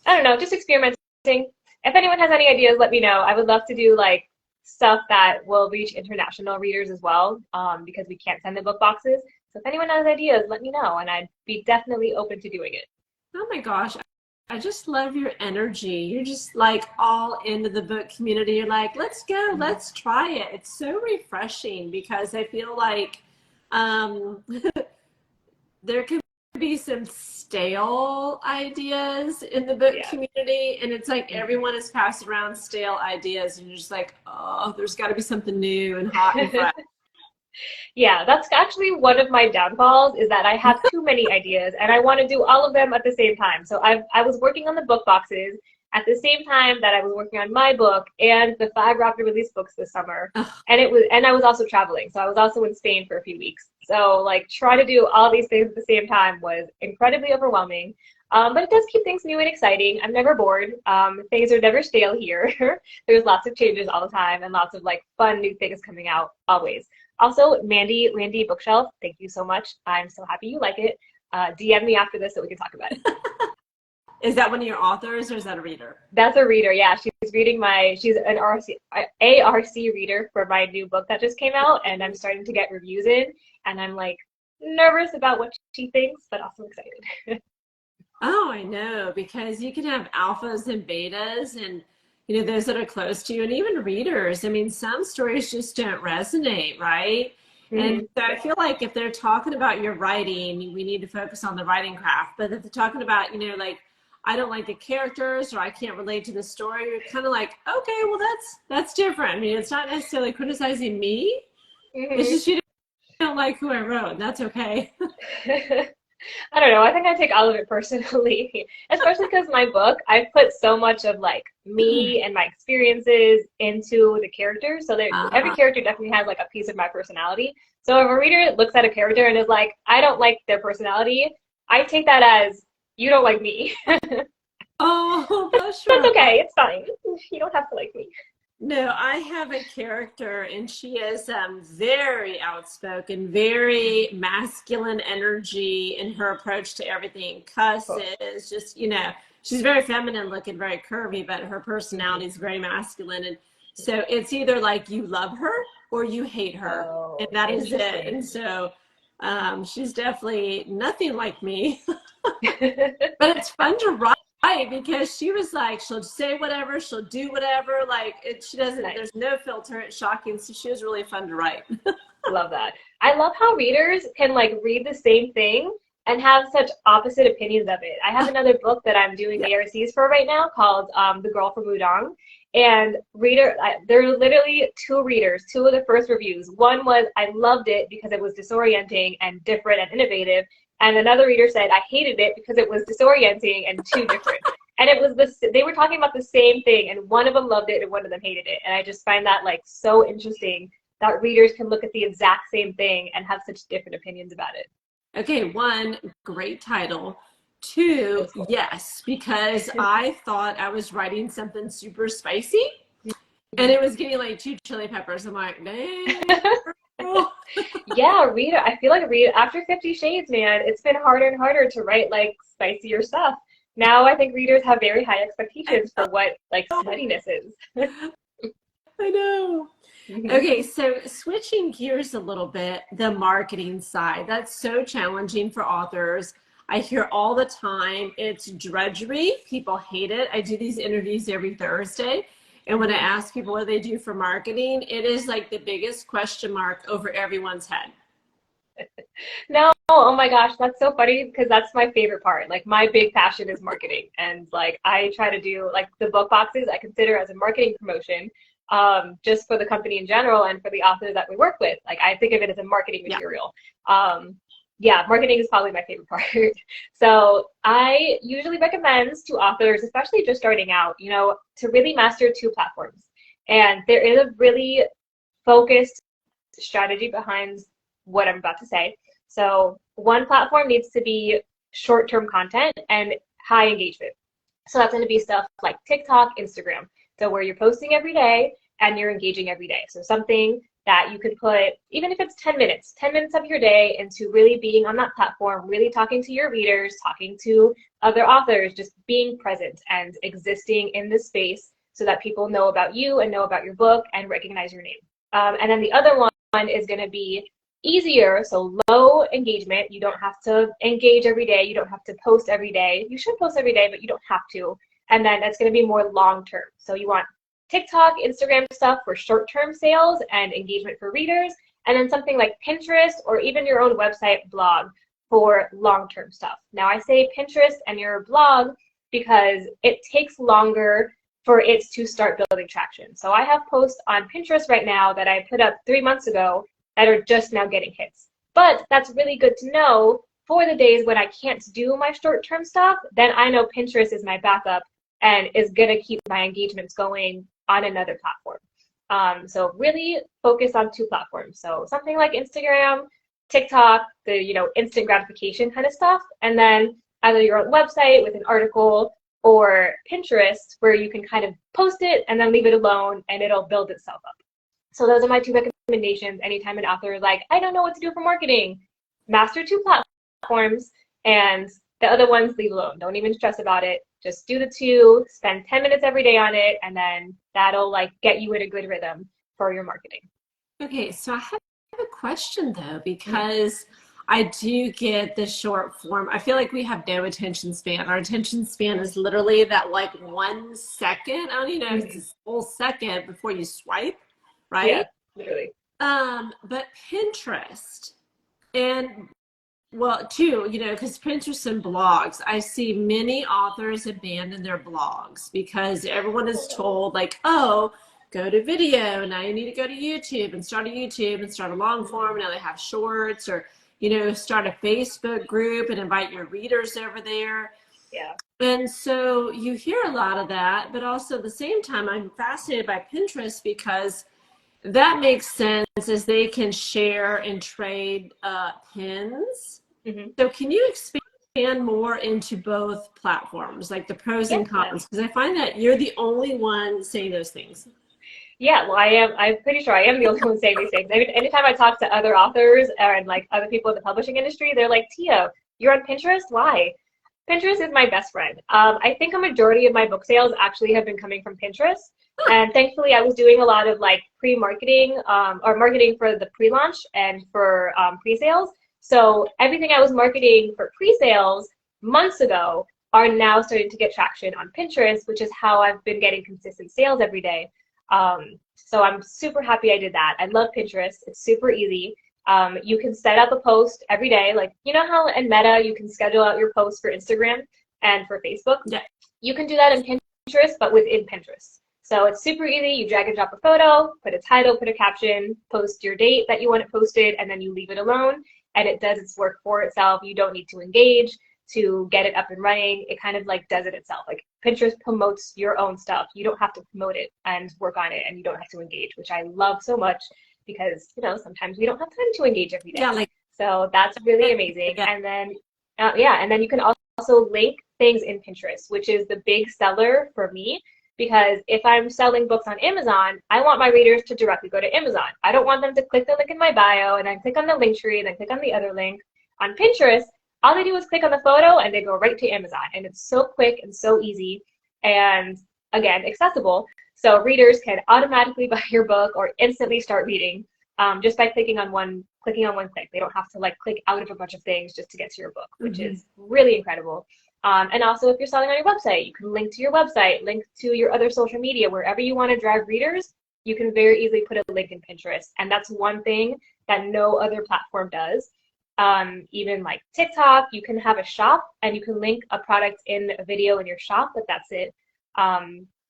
I don't know, just experimenting. If anyone has any ideas, let me know. I would love to do like stuff that will reach international readers as well, because we can't send the book boxes. So if anyone has ideas, let me know, and I'd be definitely open to doing it. Oh my gosh, I just love your energy. You're just like all into the book community. You're like, let's go, let's try it. It's so refreshing because I feel like there could be some stale ideas in the book community, and it's like everyone is passing around stale ideas, and you're just like, oh, there's got to be something new and hot and fresh. Yeah, that's actually one of my downfalls, is that I have too many ideas and I want to do all of them at the same time. So I was working on the book boxes at the same time that I was working on my book and the 5 rapid release books this summer. And I was also traveling. So I was also in Spain for a few weeks. So like trying to do all these things at the same time was incredibly overwhelming. But it does keep things new and exciting. I'm never bored. Things are never stale here. There's lots of changes all the time and lots of like fun new things coming out always. Also, Randy Bookshelf, thank you so much. I'm so happy you like it. DM me after this so we can talk about it. Is that one of your authors or is that a reader? That's a reader, yeah. She's reading she's an ARC reader for my new book that just came out, and I'm starting to get reviews in, and I'm like nervous about what she thinks, but also excited. Oh, I know, because you can have alphas and betas and, you know, those that are close to you and even readers. I mean, some stories just don't resonate, right? And so I feel like if they're talking about your writing, we need to focus on the writing craft. But if they're talking about, you know, like, I don't like the characters or I can't relate to the story, you're kind of like, okay, well, that's different. I mean, it's not necessarily criticizing me. It's just you don't like who I wrote, and that's okay. I don't know. I think I take all of it personally, especially because my book, I put so much of like me and my experiences into the characters. So every character definitely has like a piece of my personality. So if a reader looks at a character and is like, I don't like their personality, I take that as, you don't like me. Oh, that's okay. It's fine. You don't have to like me. No, I have a character, and she is very outspoken, very masculine energy in her approach to everything. Cusses, just, you know, she's very feminine looking, very curvy, but her personality is very masculine. And so it's either like you love her or you hate her, and that is it. And so she's definitely nothing like me, but it's fun to write. Right, because she was like, she'll say whatever, she'll do whatever, like she doesn't, there's no filter, it's shocking, so she was really fun to write. Love that. I love how readers can like read the same thing and have such opposite opinions of it. I have another book that I'm doing ARCs for right now called The Girl from Udon, and there are literally 2 readers, 2 of the first reviews. One was, I loved it because it was disorienting and different and innovative. And another reader said, I hated it because it was disorienting and too different. And it was they were talking about the same thing, and one of them loved it and one of them hated it. And I just find that like so interesting that readers can look at the exact same thing and have such different opinions about it. Okay, 1, great title. 2, yes, because I thought I was writing something super spicy and it was getting like 2 chili peppers. I'm like, dang. Yeah, I feel like after 50 Shades, man, it's been harder and harder to write like spicier stuff. Now I think readers have very high expectations for what like smuttiness is. I know. Okay, so switching gears a little bit, the marketing side, that's so challenging for authors. I hear all the time, it's drudgery. People hate it. I do these interviews every Thursday. And when I ask people what they do for marketing, it is like the biggest question mark over everyone's head. No, oh my gosh, that's so funny because that's my favorite part. Like my big passion is marketing, and like I try to do like the book boxes I consider as a marketing promotion, just for the company in general and for the authors that we work with. Like I think of it as a marketing material. Yeah, marketing is probably my favorite part. So I usually recommend to authors, especially just starting out, you know, to really master 2 platforms. And there is a really focused strategy behind what I'm about to say. So one platform needs to be short-term content and high engagement. So that's going to be stuff like TikTok, Instagram. So where you're posting every day and you're engaging every day. So something that you could put, even if it's 10 minutes of your day into really being on that platform, really talking to your readers, talking to other authors, just being present and existing in the space so that people know about you and know about your book and recognize your name. And then the other one is going to be easier, so low engagement. You don't have to engage every day. You don't have to post every day. You should post every day, but you don't have to. And then that's going to be more long-term. So you want TikTok, Instagram stuff for short-term sales and engagement for readers, and then something like Pinterest or even your own website blog for long-term stuff. Now I say Pinterest and your blog because it takes longer for it to start building traction. So I have posts on Pinterest right now that I put up 3 months ago that are just now getting hits. But that's really good to know for the days when I can't do my short-term stuff. Then I know Pinterest is my backup and is gonna keep my engagements going on another platform. So really focus on 2 platforms. So something like Instagram, TikTok, the instant gratification kind of stuff, and then either your own website with an article or Pinterest where you can kind of post it and then leave it alone and it'll build itself up. So those are my 2 recommendations. Anytime an author is like, I don't know what to do for marketing, master 2 platforms, and the other ones leave alone. Don't even stress about it. Just do the 2, spend 10 minutes every day on it, and then that'll like get you in a good rhythm for your marketing. Okay, so I have a question though, because I do get the short form. I feel like we have no attention span. Our attention span is literally that like 1 second. I don't even know if it's a full second before you swipe, right? Yeah, literally. But Pinterest and well, 2, because Pinterest and blogs, I see many authors abandon their blogs because everyone is told like, oh, go to video. Now you need to go to YouTube and start a YouTube and start a long form. Now they have shorts, or, start a Facebook group and invite your readers over there. Yeah. And so you hear a lot of that, but also at the same time, I'm fascinated by Pinterest because that makes sense as they can share and trade pins. Mm-hmm. So can you expand more into both platforms, like the pros and cons? Because I find that you're the only one saying those things. Yeah, well, I'm pretty sure I am the only one saying these things. I mean, anytime I talk to other authors and like other people in the publishing industry, they're like, Tia, you're on Pinterest? Why? Pinterest is my best friend. I think a majority of my book sales actually have been coming from Pinterest. And thankfully, I was doing a lot of like pre-marketing or marketing for the pre-launch and for pre-sales. So everything I was marketing for pre-sales months ago are now starting to get traction on Pinterest, which is how I've been getting consistent sales every day. So I'm super happy I did that. I love Pinterest. It's super easy. You can set up a post every day. Like, you know how in Meta, you can schedule out your posts for Instagram and for Facebook? Yeah. You can do that in Pinterest, but within Pinterest. So it's super easy. You drag and drop a photo, put a title, put a caption, post your date that you want it posted, and then you leave it alone. And it does its work for itself. You don't need to engage to get it up and running. It kind of like does it itself. Like Pinterest promotes your own stuff. You don't have to promote it and work on it, and you don't have to engage, which I love so much because, sometimes we don't have time to engage every day. Yeah, so that's really amazing. Yeah. And then, and then you can also link things in Pinterest, which is the big seller for me. Because if I'm selling books on Amazon, I want my readers to directly go to Amazon. I don't want them to click the link in my bio and then click on the link tree and then click on the other link. On Pinterest, all they do is click on the photo and they go right to Amazon. And it's so quick and so easy and, again, accessible. So readers can automatically buy your book or instantly start reading just by clicking on one click. They don't have to like click out of a bunch of things just to get to your book, which is really incredible. And also if you're selling on your website, you can link to your website, link to your other social media, wherever you want to drive readers, you can very easily put a link in Pinterest. And that's one thing that no other platform does. Even like TikTok, you can have a shop and you can link a product in a video in your shop, but that's it.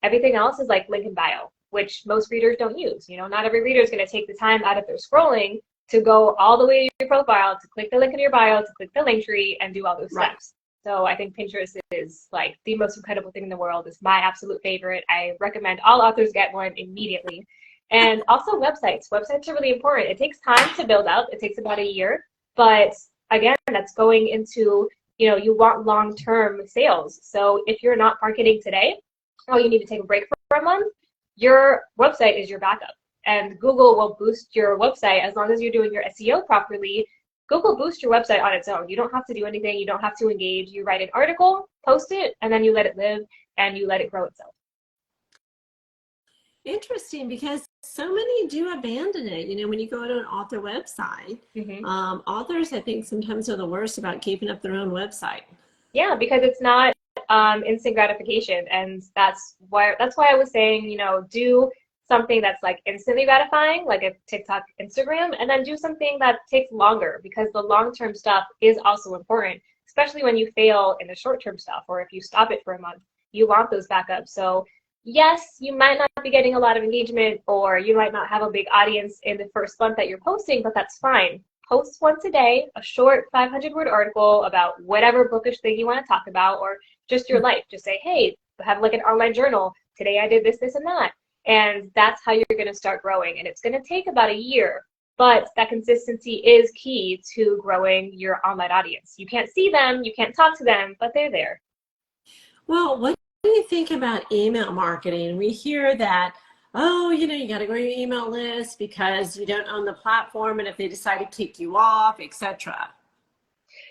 Everything else is like link in bio, which most readers don't use. You know, not every reader is going to take the time out of their scrolling to go all the way to your profile, to click the link in your bio, to click the link tree and do all those steps. So I think Pinterest is like the most incredible thing in the world. It's my absolute favorite. I recommend all authors get one immediately. And also websites. Websites are really important. It takes time to build up. It takes about a year. But again, that's going into, you know, you want long-term sales. So if you're not marketing today, or you need to take a break for a month, your website is your backup. And Google will boost your website as long as you're doing your SEO properly. Google boosts your website on its own. You don't have to do anything. You don't have to engage. You write an article, post it, and then you let it live and you let it grow itself. Interesting, because so many do abandon it. You know, when you go to an author website, authors, I think, sometimes are the worst about keeping up their own website. Yeah, because it's not instant gratification. And that's why I was saying, you know, do something that's like instantly gratifying, like a TikTok, Instagram, and then do something that takes longer, because the long-term stuff is also important, especially when you fail in the short-term stuff, or if you stop it for a month, you want those backups. So yes, you might not be getting a lot of engagement, or you might not have a big audience in the first month that you're posting, but that's fine. Post once a day, a short 500-word article about whatever bookish thing you want to talk about, or just your life. Just say, hey, have like an online journal. Today I did this, this, and that. And that's how you're going to start growing. And it's going to take about a year, but that consistency is key to growing your online audience. You can't see them, you can't talk to them, but they're there. Well, what do you think about email marketing? We hear that, oh, you know, you got to grow your email list because you don't own the platform, and if they decide to kick you off, etc.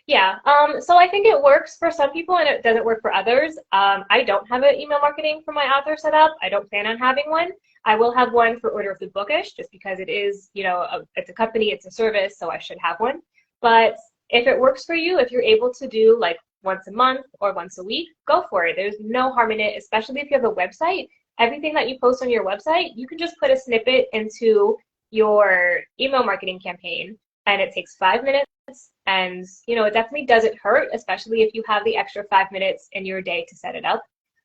Yeah, so I think it works for some people and it doesn't work for others. I don't have an email marketing for my author set up. I don't plan on having one. I will have one for Order of the Bookish, just because it is, you know, it's a company, it's a service, so I should have one. But if it works for you, if you're able to do like once a month or once a week, go for it. There's no harm in it, especially if you have a website. Everything that you post on your website, you can just put a snippet into your email marketing campaign, and it takes 5 minutes. And, you know, it definitely doesn't hurt, especially if you have the extra 5 minutes in your day to set it up.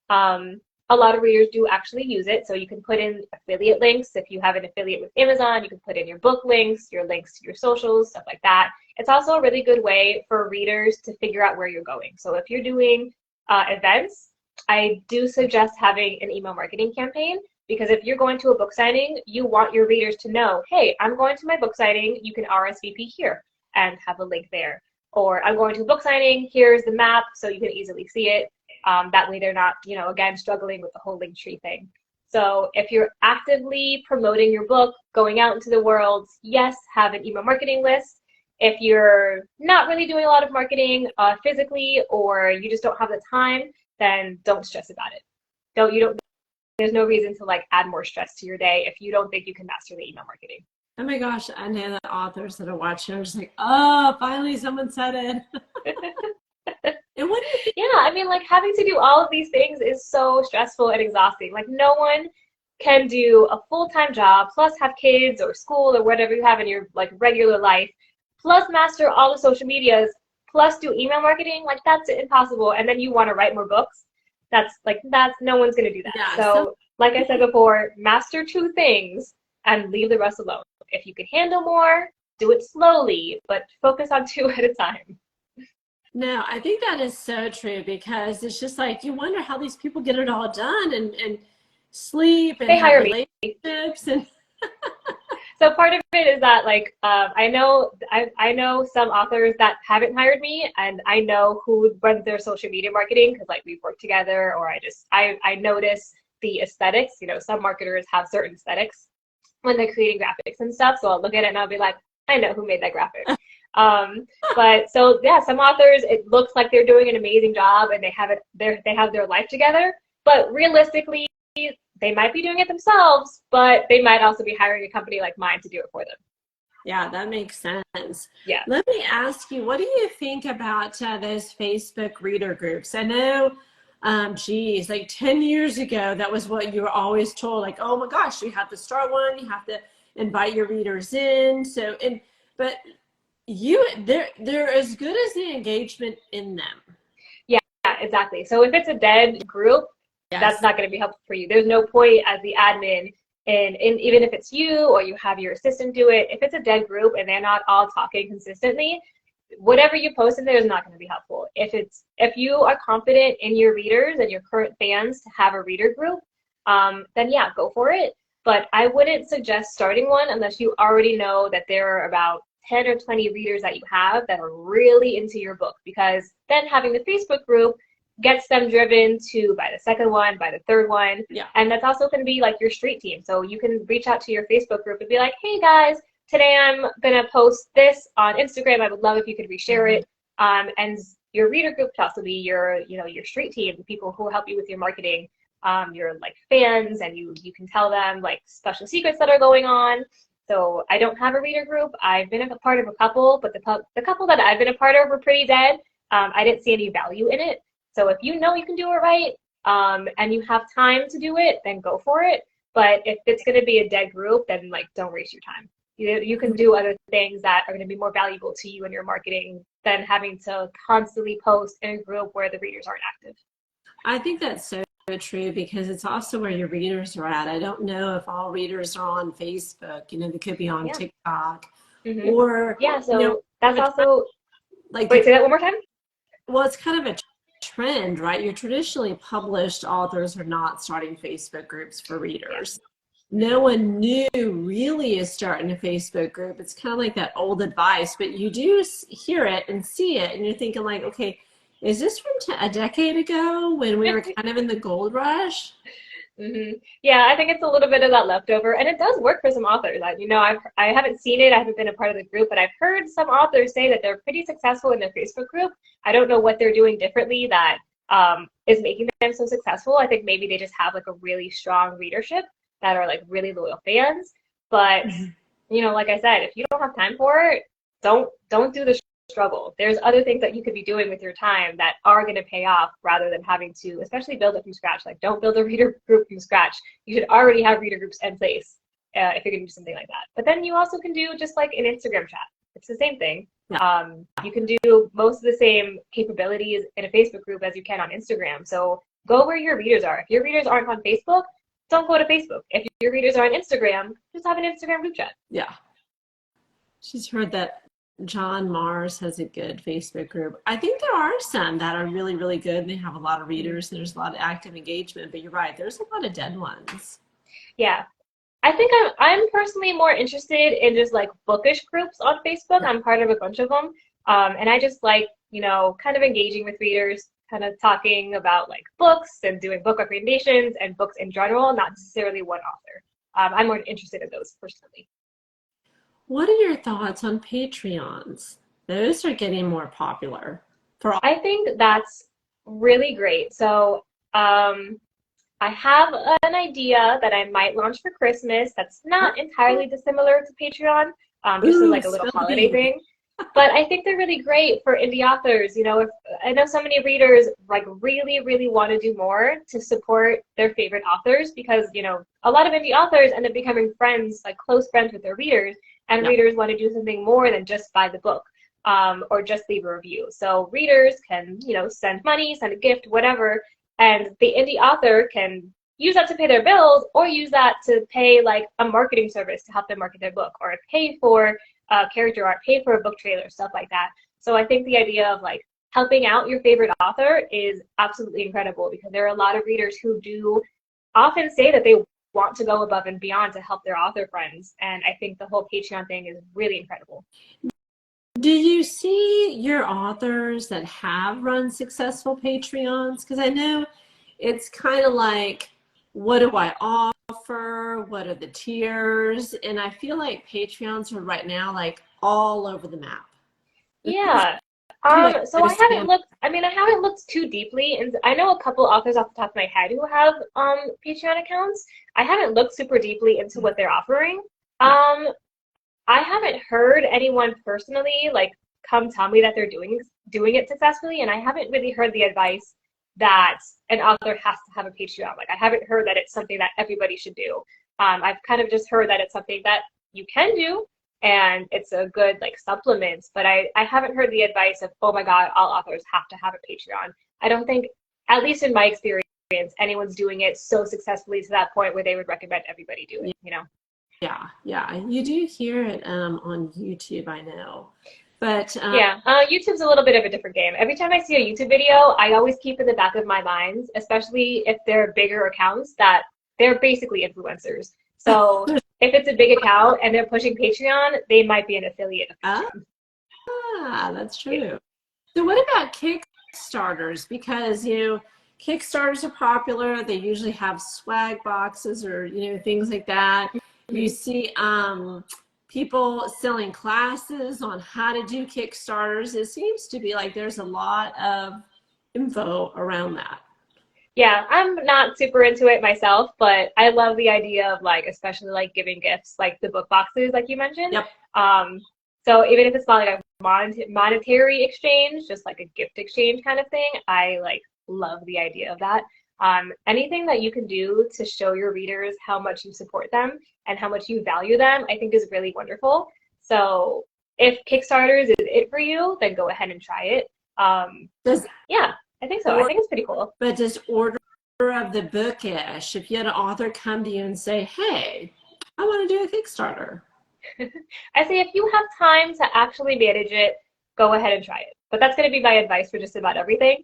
A lot of readers do actually use it. So you can put in affiliate links. If you have an affiliate with Amazon, you can put in your book links, your links to your socials, stuff like that. It's also a really good way for readers to figure out where you're going. So if you're doing events, I do suggest having an email marketing campaign, because if you're going to a book signing, you want your readers to know, hey, I'm going to my book signing, you can RSVP here and have a link there. Or I'm going to a book signing, here's the map so you can easily see it. That way they're not, you know, again, struggling with the whole link tree thing. So if you're actively promoting your book, going out into the world, yes, have an email marketing list. If you're not really doing a lot of marketing physically, or you just don't have the time, then don't stress about it. There's no reason to like add more stress to your day if you don't think you can master the email marketing. Oh my gosh, I know the authors that are watching are just like, oh, finally someone said it. And what do you think? Yeah, I mean, like having to do all of these things is so stressful and exhausting. Like no one can do a full-time job, plus have kids or school or whatever you have in your like regular life, plus master all the social medias, plus do email marketing. Like that's impossible. And then you want to write more books. That's no one's going to do that. Yeah, so like I said before, master 2 things and leave the rest alone. If you can handle more, do it slowly, but focus on 2 at a time. No, I think that is so true, because it's just like you wonder how these people get it all done and sleep and they hire relationships me. And so part of it is that like I know some authors that haven't hired me, and I know who runs their social media marketing because like we've worked together, or I notice the aesthetics. You know, some marketers have certain aesthetics when they're creating graphics and stuff. So I'll look at it and I'll be like, I know who made that graphic. But so yeah, some authors, it looks like they're doing an amazing job and they have their life together, but realistically they might be doing it themselves, but they might also be hiring a company like mine to do it for them. Yeah, that makes sense. Yeah. Let me ask you, what do you think about those Facebook reader groups? I know, geez, like 10 years ago, that was what you were always told, like, oh my gosh, you have to start one, you have to invite your readers in. So, but they're as good as the engagement in them. Yeah, exactly. So if it's a dead group, that's Yes. not going to be helpful for you. There's no point as the admin, and even if it's you or you have your assistant do it, if it's a dead group and they're not all talking consistently, whatever you post in there is not going to be helpful. If you are confident in your readers and your current fans to have a reader group, then yeah, go for it. But I wouldn't suggest starting one unless you already know that there are about 10 or 20 readers that you have that are really into your book, because then having the Facebook group gets them driven to buy the second one, buy the third one. Yeah. And that's also going to be like your street team. So you can reach out to your Facebook group and be like, hey guys, today I'm going to post this on Instagram. I would love if you could reshare it. And your reader group could also be your, your street team, the people who help you with your marketing, your like fans, and you can tell them like special secrets that are going on. So I don't have a reader group. I've been a part of a couple, but the couple that I've been a part of were pretty dead. I didn't see any value in it. So if you know you can do it right, and you have time to do it, then go for it. But if it's going to be a dead group, then like don't waste your time. You can do other things that are going to be more valuable to you in your marketing than having to constantly post in a group where the readers aren't active. I think that's so true, because it's also where your readers are at. I don't know if all readers are on Facebook. They could be on TikTok, or yeah. So that's also like. Wait, say that one more time. Well, it's kind of a trend, right? Your traditionally published authors are not starting Facebook groups for readers. No one new really is starting a Facebook group. It's kind of like that old advice, but you do hear it and see it, and you're thinking like, okay, is this from a decade ago when we were kind of in the gold rush? Yeah, I think it's a little bit of that leftover, and it does work for some authors. I haven't seen it, I haven't been a part of the group, but I've heard some authors say that they're pretty successful in their Facebook group. I don't know what they're doing differently that is making them so successful. I think maybe they just have like a really strong readership that are like really loyal fans. But like I said, if you don't have time for it, don't do the struggle. There's other things that you could be doing with your time that are going to pay off, rather than having to, especially build it from scratch. Like, don't build a reader group from scratch. You should already have reader groups in place if you're going to do something like that. But then you also can do just like an Instagram chat. It's the same thing. You can do most of the same capabilities in a Facebook group as you can on Instagram. So go where your readers are. If your readers aren't on Facebook, don't go to Facebook. If your readers are on Instagram, just have an Instagram group chat. Yeah. She's heard that John Mars has a good Facebook group. I think there are some that are really, really good, and they have a lot of readers, and there's a lot of active engagement, but you're right, there's a lot of dead ones. Yeah. I think I'm personally more interested in just like bookish groups on Facebook. I'm part of a bunch of them. And I just like, kind of engaging with readers, kind of talking about like books and doing book recommendations and books in general, not necessarily one author. I'm more interested in those personally. What are your thoughts on Patreons? Those are getting more popular. I think that's really great. So I have an idea that I might launch for Christmas that's not entirely dissimilar to Patreon, just as like a little holiday thing. But I think they're really great for indie authors. If I know so many readers like really, really want to do more to support their favorite authors, because a lot of indie authors end up becoming friends, like close friends with their readers, and readers want to do something more than just buy the book or just leave a review. So readers can send money, send a gift, whatever, and the indie author can use that to pay their bills, or use that to pay like a marketing service to help them market their book, or pay for character art, pay for a book trailer, stuff like that. So I think the idea of like helping out your favorite author is absolutely incredible, because there are a lot of readers who do often say that they want to go above and beyond to help their author friends. And I think the whole Patreon thing is really incredible. Do you see your authors that have run successful Patreons? Because I know it's kind of like, what do I offer? What are the tiers? And I feel like Patreons are right now like all over the map. Yeah. So I haven't looked too deeply, and I know a couple authors off the top of my head who have Patreon accounts. I haven't looked super deeply into what they're offering. I haven't heard anyone personally like come tell me that they're doing it successfully, and I haven't really heard the advice that an author has to have a Patreon. Like I haven't heard that it's something that everybody should do. I've kind of just heard that it's something that you can do and it's a good like supplement, but I haven't heard the advice of, oh my God, all authors have to have a Patreon. I don't think, at least in my experience, anyone's doing it so successfully to that point where they would recommend everybody do it, you know? Yeah, you do hear it on YouTube, I know. But yeah, YouTube's a little bit of a different game. Every time I see a YouTube video, I always keep in the back of my mind, especially if they're bigger accounts, that they're basically influencers. So if it's a big account and they're pushing Patreon, they might be an affiliate of Patreon. That's true. Yeah. So what about Kickstarters? Because, you know, Kickstarters are popular. They usually have swag boxes or, you know, things like that. You see people selling classes on how to do Kickstarters. It seems to be like there's a lot of info around that. Yeah, I'm not super into it myself, but I love the idea of like, especially like giving gifts, like the book boxes, like you mentioned. Yep. So even if it's not like a monetary exchange, just like a gift exchange kind of thing, I like love the idea of that. Anything that you can do to show your readers how much you support them and how much you value them, I think is really wonderful. So if Kickstarters is it for you, then go ahead and try it. Yeah, I think so. I think it's pretty cool. But does order of the bookish, if you had an author come to you and say, hey, I want to do a Kickstarter. I say if you have time to actually manage it, go ahead and try it. But that's going to be my advice for just about everything.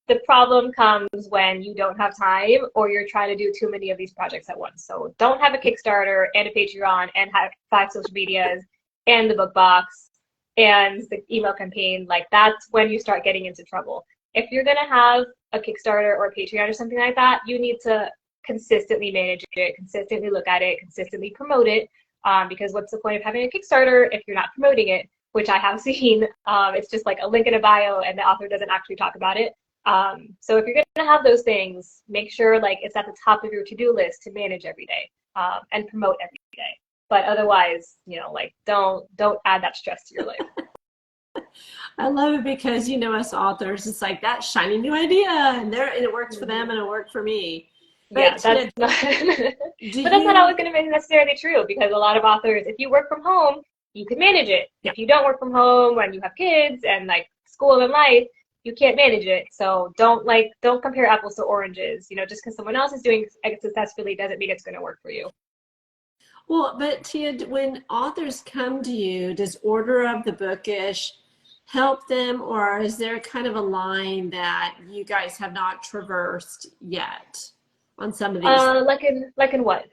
The problem comes when you don't have time or you're trying to do too many of these projects at once. So don't have a Kickstarter and a Patreon and have 5 social medias and the book box and the email campaign. Like that's when you start getting into trouble. If you're going to have a Kickstarter or a Patreon or something like that, you need to consistently manage it, consistently look at it, consistently promote it. Because what's the point of having a Kickstarter if you're not promoting it, which I have seen. It's just like a link in a bio and the author doesn't actually talk about it. So if you're going to have those things, make sure like it's at the top of your to-do list to manage every day and promote every day. But otherwise, you know, like don't add that stress to your life. I love it because, you know, us authors, it's like that shiny new idea and it works for them and it worked for me. But yeah, that's not, but that's not always going to be necessarily true because a lot of authors, if you work from home, you can manage it. Yeah. If you don't work from home when you have kids and like school and life, you can't manage it. So don't compare apples to oranges. You know, just because someone else is doing it successfully doesn't mean it's going to work for you. Well, but Tia, when authors come to you, does order of the bookish help them, or is there kind of a line that you guys have not traversed yet on some of these? Like in what?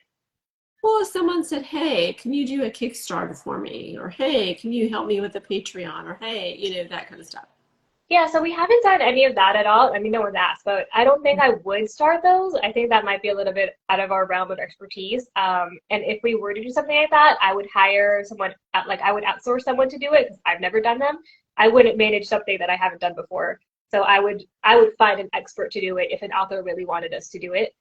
Well, if someone said, hey, can you do a Kickstarter for me? Or hey, can you help me with a Patreon? Or hey, you know, that kind of stuff. Yeah, so we haven't done any of that at all. I mean, no one's asked, but I don't think I would start those. I think that might be a little bit out of our realm of expertise. And if we were to do something like that, I would hire someone, I would outsource someone to do it because I've never done them. I wouldn't manage something that I haven't done before. So I would find an expert to do it if an author really wanted us to do it.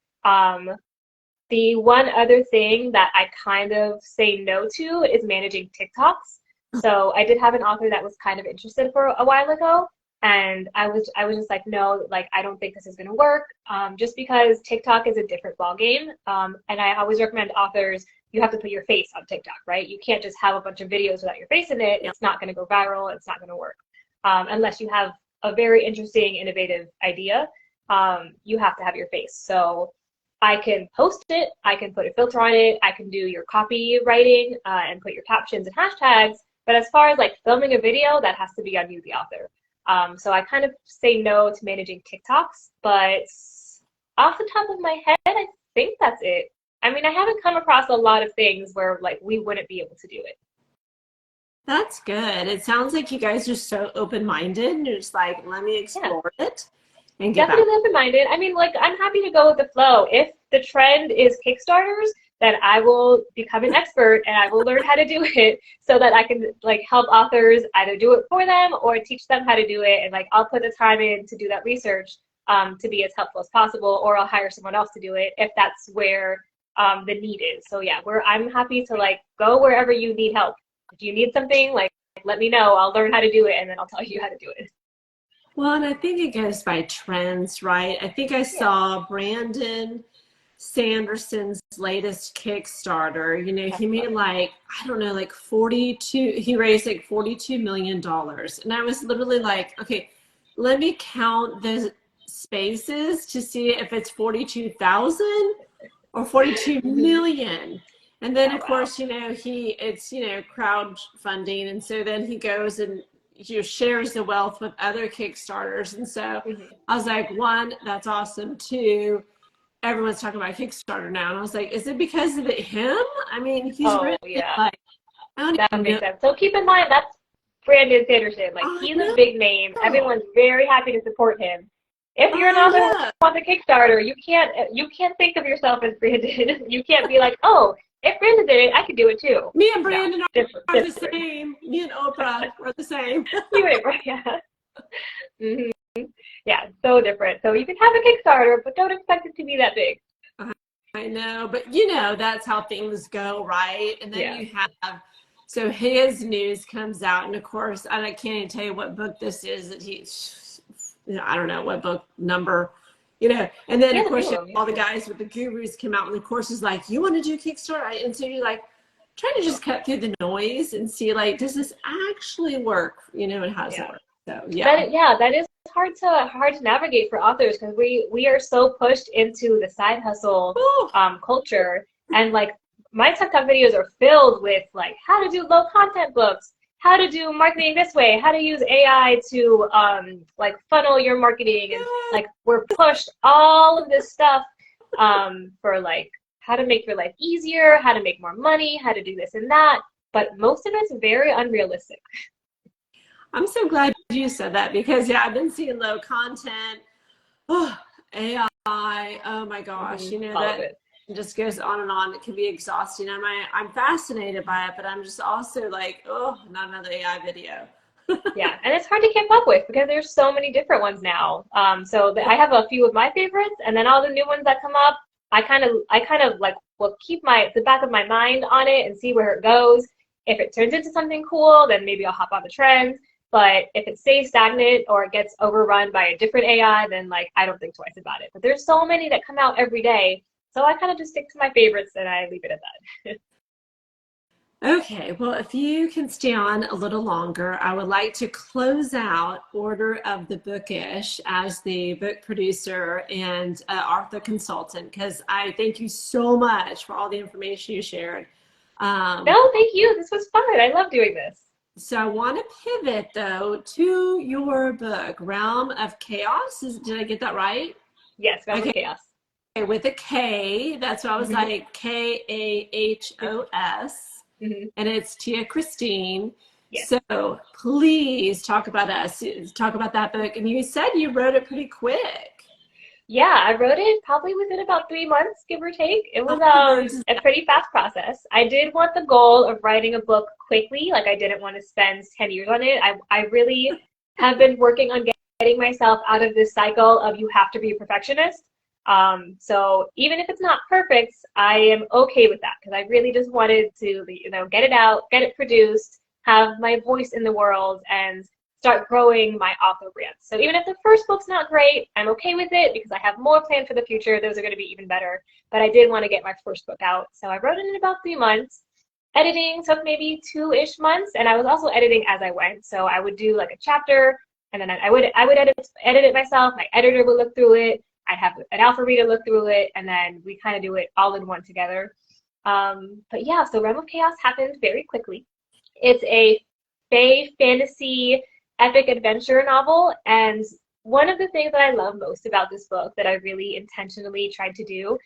The one other thing that I kind of say no to is managing TikToks. So I did have an author that was kind of interested for a while ago. And I was just like, no, like, I don't think this is going to work, just because TikTok is a different ballgame. And I always recommend authors, you have to put your face on TikTok, right? You can't just have a bunch of videos without your face in it. It's not going to go viral. It's not going to work unless you have a very interesting, innovative idea. You have to have your face. So I can post it. I can put a filter on it. I can do your copywriting and put your captions and hashtags. But as far as like filming a video, that has to be on you, the author. So I kind of say no to managing TikToks, but off the top of my head, I think that's it. I mean, I haven't come across a lot of things where like we wouldn't be able to do it. That's good. It sounds like you guys are so open-minded and you're just like, let me explore it and get definitely open-minded. I mean, like, I'm happy to go with the flow. If the trend is Kickstarters, then I will become an expert and I will learn how to do it so that I can like help authors either do it for them or teach them how to do it. And like, I'll put the time in to do that research to be as helpful as possible, or I'll hire someone else to do it if that's where the need is. So yeah, I'm happy to like go wherever you need help. If you need something, like let me know. I'll learn how to do it, and then I'll tell you how to do it. Well, and I think it goes by trends, right? I think I saw Brandon Sanderson's latest Kickstarter. You know, he made like, I don't know, like he raised like $42 million. And I was literally like, okay, let me count the spaces to see if it's 42,000 or 42 million. And then of course, you know, it's, you know, crowdfunding. And so then he goes and shares the wealth with other Kickstarters. And so I was like, one, that's awesome. Two, everyone's talking about Kickstarter now. And I was like, is it because of him? I mean, he's really like, that makes sense. So keep in mind, that's Brandon Sanderson. Like, he's a big name. Everyone's very happy to support him. If you're an author on the Kickstarter, you can't think of yourself as Brandon. You can't be like, oh, if Brandon did it, I could do it too. Me and Brandon are the same. Me and Oprah are the same. You ain't right, yeah. Yeah, so different. So you can have a Kickstarter, but don't expect it to be that big. I know, but you know, that's how things go, right? And then you have, so his news comes out, and of course, I can't even tell you what book this is that he's, you know, I don't know what book number, you know, and then of course all the guys with the gurus come out, and the course is like, you want to do Kickstarter? And so you're like trying to just cut through the noise and see, like, does this actually work? You know, and how does it work? So that is hard to navigate for authors, because we are so pushed into the side hustle culture, and like my TikTok videos are filled with like how to do low content books, how to do marketing this way, how to use AI to like funnel your marketing, and like we're pushed all of this stuff for like how to make your life easier, how to make more money, how to do this and that, but most of it's very unrealistic. I'm so glad you said that, because I've been seeing low content, AI, oh my gosh, you know, that just goes on and on. It can be exhausting. I'm fascinated by it, but I'm just also like, not another AI video. Yeah, and it's hard to keep up with because there's so many different ones now. I have a few of my favorites, and then all the new ones that come up, I kind of like will keep the back of my mind on it and see where it goes. If it turns into something cool, then maybe I'll hop on the trend. But if it stays stagnant or it gets overrun by a different AI, then like I don't think twice about it. But there's so many that come out every day, so I kind of just stick to my favorites and I leave it at that. Okay, well, if you can stay on a little longer, I would like to close out Order of the Bookish as the book producer and author consultant, because I thank you so much for all the information you shared. No, thank you. This was fun. I love doing this. So I want to pivot, though, to your book, Realm of Chaos. Did I get that right? Yes, Realm of Chaos. Okay, with a K. That's why I was like Kahos. And it's Tia Christine. Yes. So please talk about that book. And you said you wrote it pretty quick. Yeah, I wrote it probably within about 3 months, give or take. It was a pretty fast process. I did want the goal of writing a book quickly. Like, I didn't want to spend 10 years on it. I really have been working on getting myself out of this cycle of you have to be a perfectionist. So even if it's not perfect, I am okay with that, because I really just wanted to, you know, get it out, get it produced, have my voice in the world, and start growing my author brand. So even if the first book's not great, I'm okay with it because I have more planned for the future. Those are going to be even better. But I did want to get my first book out. So I wrote it in about 3 months. Editing took maybe 2-ish months, and I was also editing as I went. So I would do like a chapter, and then I would edit it myself. My editor would look through it. I'd have an alpha reader look through it, and then we kind of do it all in one together. But yeah, so Realm of Chaos happened very quickly. It's a fae fantasy epic adventure novel, and one of the things that I love most about this book that I really intentionally tried to do,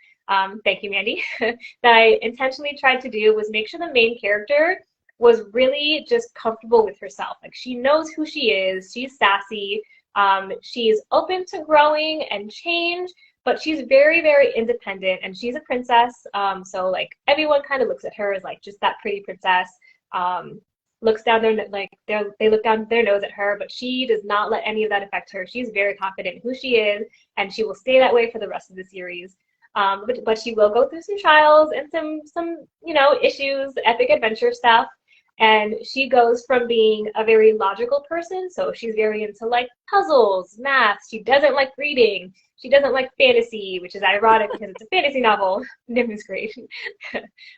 thank you, Mandy, that I intentionally tried to do was make sure the main character was really just comfortable with herself. Like, she knows who she is, she's sassy, she's open to growing and change, but she's very, very independent, and she's a princess, so like everyone kind of looks at her as like just that pretty princess, looks down their, like they look down their nose at her, but she does not let any of that affect her. She's very confident in who she is, and she will stay that way for the rest of the series. but she will go through some trials and some issues, epic adventure stuff. And she goes from being a very logical person, so she's very into like puzzles, math. She doesn't like reading. She doesn't like fantasy, which is ironic because it's a fantasy novel. Nim is great.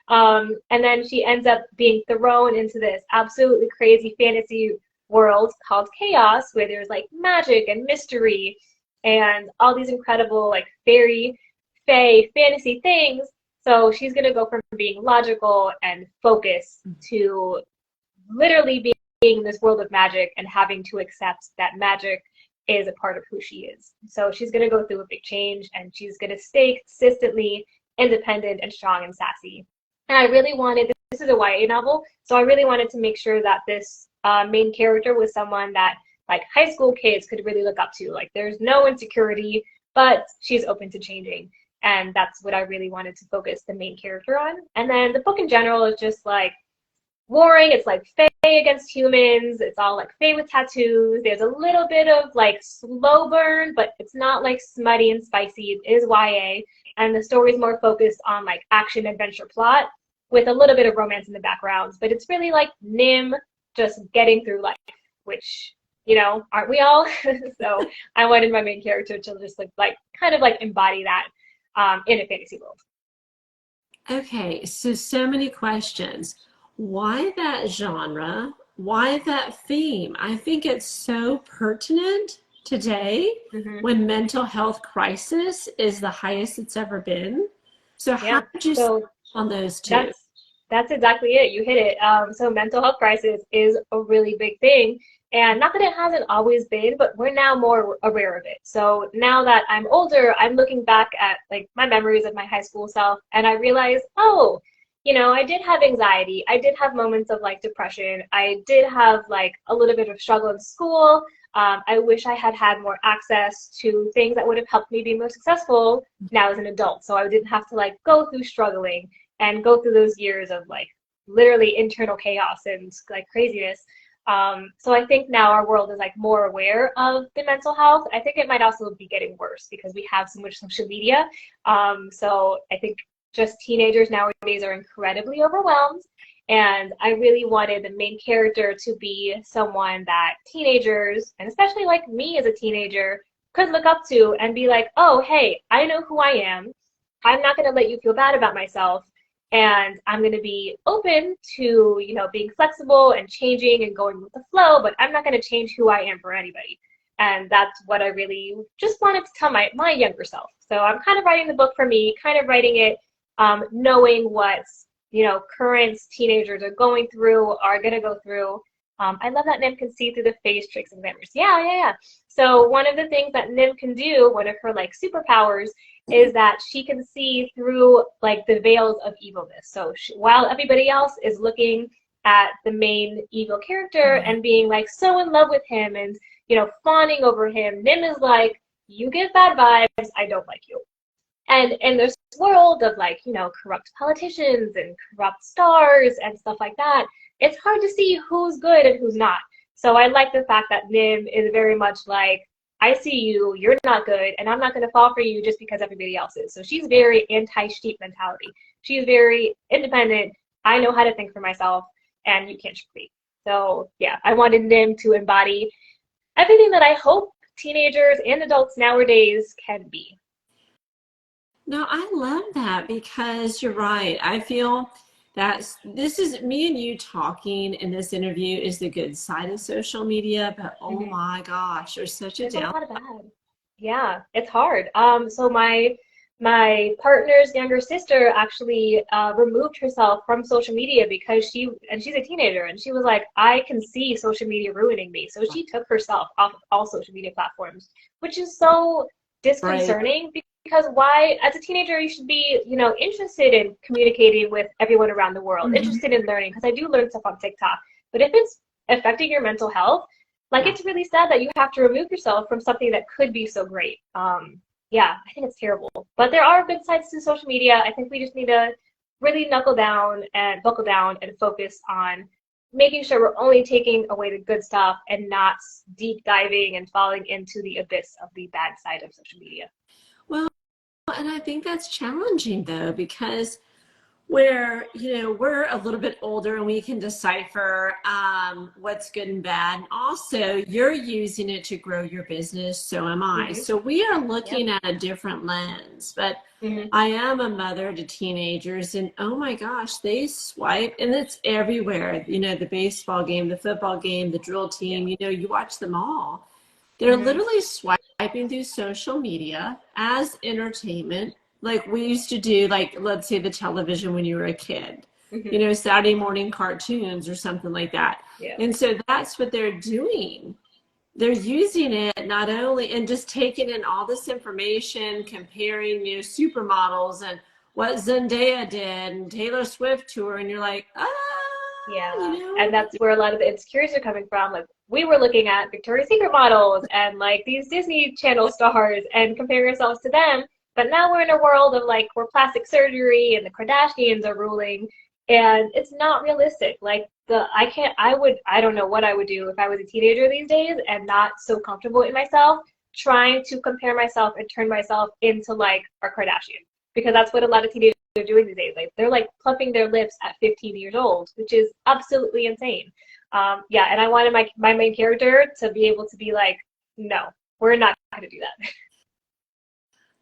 And then she ends up being thrown into this absolutely crazy fantasy world called Chaos, where there's like magic and mystery and all these incredible like fairy, fae, fantasy things. So she's going to go from being logical and focused to literally being in this world of magic and having to accept that magic is a part of who she is. So she's going to go through a big change, and she's going to stay consistently independent and strong and sassy. And I really wanted, this is a YA novel, so I really wanted to make sure that this main character was someone that like high school kids could really look up to. Like there's no insecurity, but she's open to changing. And that's what I really wanted to focus the main character on. And then the book in general is just like warring. It's like fae against humans. It's all like fae with tattoos. There's a little bit of like slow burn, but it's not like smutty and spicy. It is YA. And the story is more focused on like action adventure plot with a little bit of romance in the background. But it's really like Nim just getting through life, which, aren't we all? So I wanted my main character to just like kind of like embody that in a fantasy world. Okay, so many questions. Why that genre? Why that theme? I think it's so pertinent today when mental health crisis is the highest it's ever been. So how did you start on those two? That's exactly it. You hit it. So mental health crisis is a really big thing. And not that it hasn't always been, but we're now more aware of it. So now that I'm older, I'm looking back at like my memories of my high school self, and I realize, I did have anxiety. I did have moments of like depression. I did have like a little bit of struggle in school. I wish I had had more access to things that would have helped me be more successful now as an adult. So I didn't have to like go through struggling and go through those years of like literally internal chaos and like craziness. So I think now our world is like more aware of the mental health. I think it might also be getting worse because we have so much social media. So I think just teenagers nowadays are incredibly overwhelmed. And I really wanted the main character to be someone that teenagers, and especially like me as a teenager, could look up to and be like, oh, hey, I know who I am. I'm not going to let you feel bad about myself. And I'm going to be open to, being flexible and changing and going with the flow, but I'm not going to change who I am for anybody. And that's what I really just wanted to tell my younger self. So I'm kind of writing the book for me, kind of writing it, knowing what, current teenagers are going to go through. I love that Nim can see through the face tricks and glamours. Yeah. So one of the things that Nim can do, one of her like superpowers, is that she can see through like the veils of evilness. So while everybody else is looking at the main evil character and being like so in love with him and fawning over him, Nim is like, you give bad vibes, I don't like you. And in this world of like corrupt politicians and corrupt stars and stuff like that, it's hard to see who's good and who's not. So I like the fact that Nim is very much like, I see you, you're not good, and I'm not going to fall for you just because everybody else is. So she's very anti-sheep mentality. She's very independent. I know how to think for myself, and you can't trick me. So yeah, I wanted Nim to embody everything that I hope teenagers and adults nowadays can be. No, I love that because you're right. I feel this is me and you talking in this interview is the good side of social media, but oh my gosh, there's such a down. A lot of bad. Yeah, it's hard. So my partner's younger sister actually removed herself from social media because she's a teenager, and she was like, I can see social media ruining me. So she took herself off of all social media platforms, which is so disconcerting. Right. Because why, as a teenager, you should be, interested in communicating with everyone around the world, interested in learning, because I do learn stuff on TikTok. But if it's affecting your mental health, it's really sad that you have to remove yourself from something that could be so great. I think it's terrible. But there are good sides to social media. I think we just need to really buckle down and focus on making sure we're only taking away the good stuff and not deep diving and falling into the abyss of the bad side of social media. Well, and I think that's challenging though, because where, we're a little bit older and we can decipher what's good and bad. And also, you're using it to grow your business, so am I. Mm-hmm. So we are Yep. looking at a different lens. But Mm-hmm. I am a mother to teenagers, and oh my gosh, they swipe, and it's everywhere. The baseball game, the football game, the drill team, you watch them all. They're Mm-hmm. literally swiping through social media as entertainment, like we used to do, like, let's say the television when you were a kid, Mm-hmm. Saturday morning cartoons or something like that. Yeah. And so that's what they're doing. They're using it not only and just taking in all this information, comparing, supermodels and what Zendaya did and Taylor Swift tour, and you're like, Yeah. And that's where a lot of the insecurities are coming from. Like, we were looking at Victoria's Secret models and like these Disney Channel stars and comparing ourselves to them. But now we're in a world of like where plastic surgery and the Kardashians are ruling, and it's not realistic. Like I don't know what I would do if I was a teenager these days and not so comfortable in myself, trying to compare myself and turn myself into like a Kardashian, because that's what a lot of teenagers are doing these days. Like they're like plumping their lips at 15 years old, which is absolutely insane. Yeah, and I wanted my main character to be able to be like, no, we're not going to do that.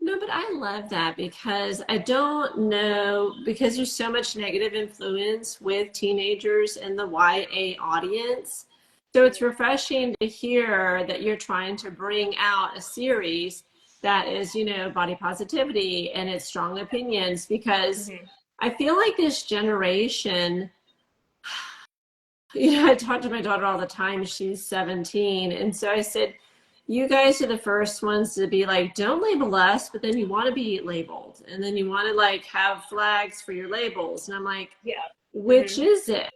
No, but I love that because I don't know, because there's so much negative influence with teenagers and the YA audience. So it's refreshing to hear that you're trying to bring out a series that is, body positivity and it's strong opinions, because Mm-hmm. I feel like this generation, I talk to my daughter all the time. She's 17. And so I said, you guys are the first ones to be like, don't label us, but then you want to be labeled. And then you want to like have flags for your labels. And I'm like, Yeah. which Mm-hmm. is it?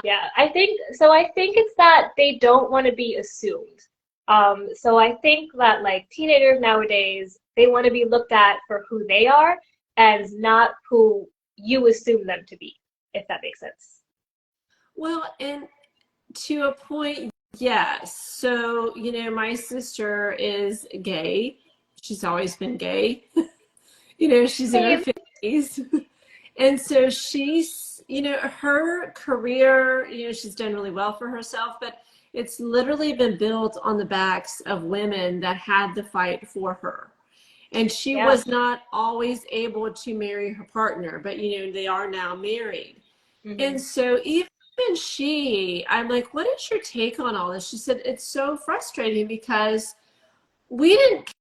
Yeah, I think so. I think it's that they don't want to be assumed. So I think that like teenagers nowadays, they want to be looked at for who they are and not who you assume them to be, if that makes sense. Well, and to a point, yes. So, my sister is gay. She's always been gay. She's in her Same. 50s. And so she's, her career, she's done really well for herself, but it's literally been built on the backs of women that had to fight for her. And she Yeah. was not always able to marry her partner, but, they are now married. Mm-hmm. And so even I'm like, what is your take on all this? She said, it's so frustrating because we didn't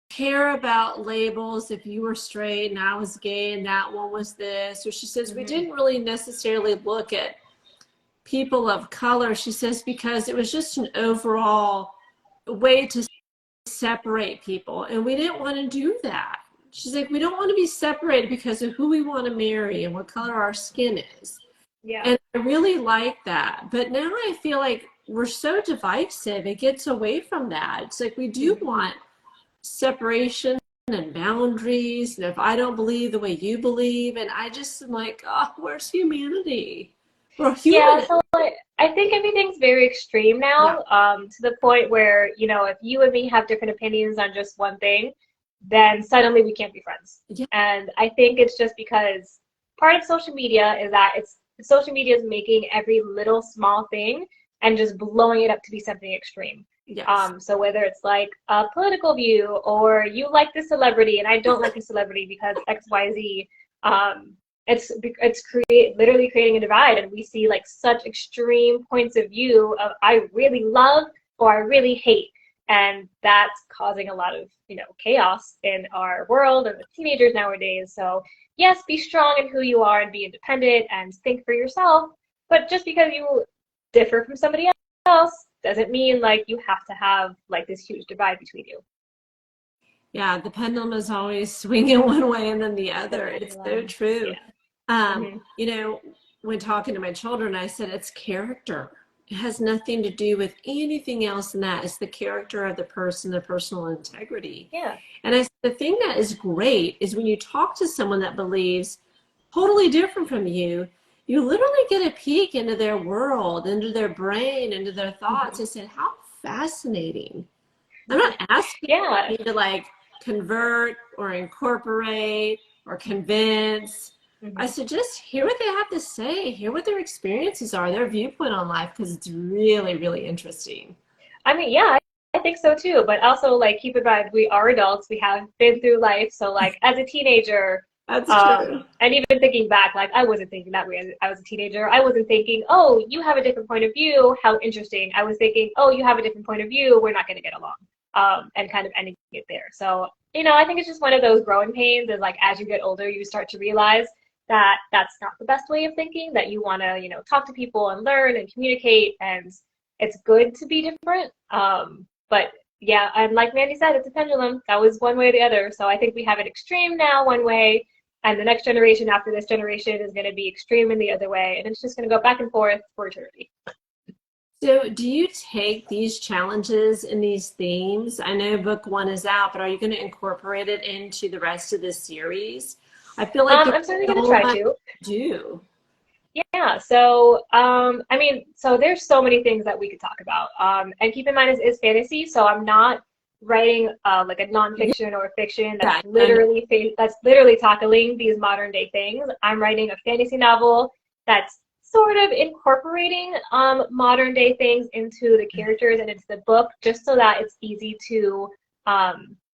care about labels if you were straight and I was gay and that one was this. Or she says, we didn't really necessarily look at people of color. She says, because it was just an overall way to separate people. And we didn't want to do that. She's like, we don't want to be separated because of who we want to marry and what color our skin is. Yeah. And I really like that. But now I feel like we're so divisive. It gets away from that. It's like we do want separation and boundaries. And if I don't believe the way you believe, and I just am like, oh, where's humanity? We're human. Yeah, so I think everything's very extreme now, to the point where, if you and me have different opinions on just one thing, then suddenly we can't be friends. Yeah. And I think it's just because part of social media is that social media is making every little small thing and just blowing it up to be something extreme. Yes. So whether it's like a political view or you like this celebrity and I don't like the celebrity because XYZ, literally creating a divide, and we see like such extreme points of view of I really love or I really hate, and that's causing a lot of chaos in our world and the teenagers nowadays. So yes, be strong in who you are and be independent and think for yourself, but just because you differ from somebody else doesn't mean like you have to have like this huge divide between you. Yeah, the pendulum is always swinging one way and then the other. It's so true. Yeah. When talking to my children, I said it's character. It has nothing to do with anything else than that. It's the character of the person, the personal integrity. Yeah. And I said the thing that is great is when you talk to someone that believes totally different from you, you literally get a peek into their world, into their brain, into their thoughts. I said, how fascinating. I'm not asking you to like convert or incorporate or convince, I suggest hear what they have to say, hear what their experiences are, their viewpoint on life, because it's really, really interesting. I mean, yeah, I think so too. But also, like, keep in mind, we are adults. We have been through life. So, like, as a teenager, That's true. and even thinking back, like, I wasn't thinking that way as I was a teenager. I wasn't thinking, oh, you have a different point of view. How interesting. I was thinking, oh, you have a different point of view. We're not going to get along. And kind of ending it there. So, you know, I think it's just one of those growing pains is like, as you get older, you start to realize that that's not the best way of thinking, that you want to, you know, talk to people and learn and communicate. And it's good to be different. But yeah, and like Mandy said, it's a pendulum. That was one way or the other. So I think we have an extreme now one way, and the next generation after this generation is going to be extreme in the other way. And it's just going to go back and forth for eternity. So do you take these challenges and these themes? I know book 1 is out, but are you going to incorporate it into the rest of the series? I feel like I'm certainly going to try to. Do. Yeah, so I mean, so there's so many things that we could talk about. And keep in mind, it's fantasy, so I'm not writing like a nonfiction or a fiction that's literally tackling these modern day things. I'm writing a fantasy novel that's sort of incorporating modern day things into the characters and into the book, just so that it's easy to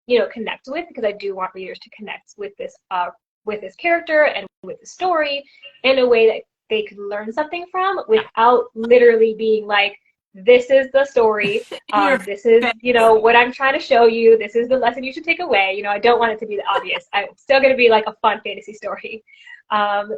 you know, connect with, because I do want readers to connect with this character and with the story in a way that they could learn something from without literally being like, this is the story, this is, you know, what I'm trying to show you, this is the lesson you should take away. You know, I don't want it to be the obvious. It's still going to be like a fun fantasy story.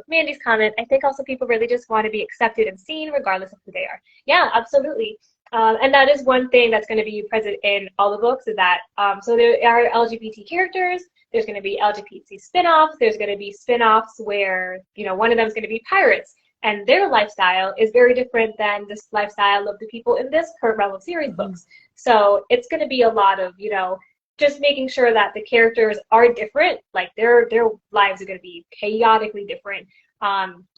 Mandy's comment, I think also people really just want to be accepted and seen regardless of who they are. Yeah, absolutely. And that is one thing that's going to be present in all the books, is that so there are LGBT characters. There's going to be LGBT spin-offs. There's going to be spin-offs where, you know, one of them is going to be pirates, and their lifestyle is very different than this lifestyle of the people in this current Realm of Series books. So it's going to be a lot of, you know, just making sure that the characters are different, like their lives are going to be chaotically different,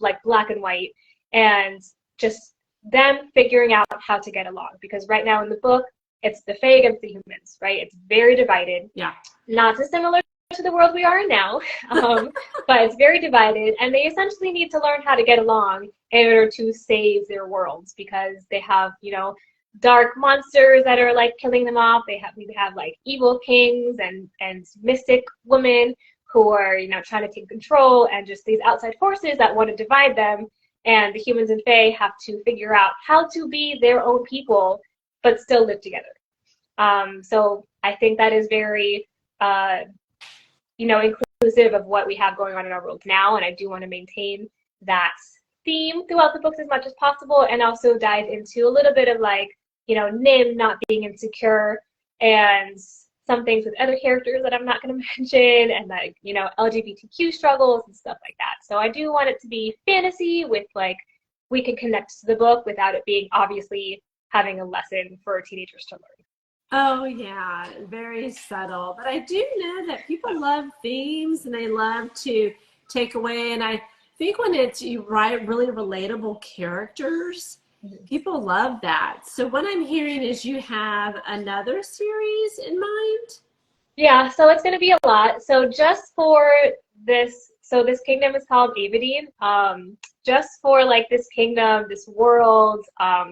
like black and white, and just them figuring out how to get along. Because right now in the book, it's the Fae against the humans, right? It's very divided. Yeah. Not dissimilar to the world we are in now, but it's very divided, and they essentially need to learn how to get along in order to save their worlds, because they have, you know, dark monsters that are like killing them off. We have like evil kings and mystic women who are, you know, trying to take control, and just these outside forces that want to divide them. And the humans and Fae have to figure out how to be their own people but still live together. So I think that is very you know, inclusive of what we have going on in our world now, and I do want to maintain that theme throughout the books as much as possible, and also dive into a little bit of, like, you know, Nim not being insecure, and some things with other characters that I'm not going to mention, and, like, you know, LGBTQ struggles and stuff like that. So I do want it to be fantasy with, like, we can connect to the book without it being obviously having a lesson for teenagers to learn. Oh, yeah, very subtle. But I do know that people love themes and they love to take away. And I think when you write really relatable characters, people love that. So what I'm hearing is you have another series in mind? Yeah, so it's going to be a lot. So just for this, so this kingdom is called Avadine. Just for like this kingdom, this world,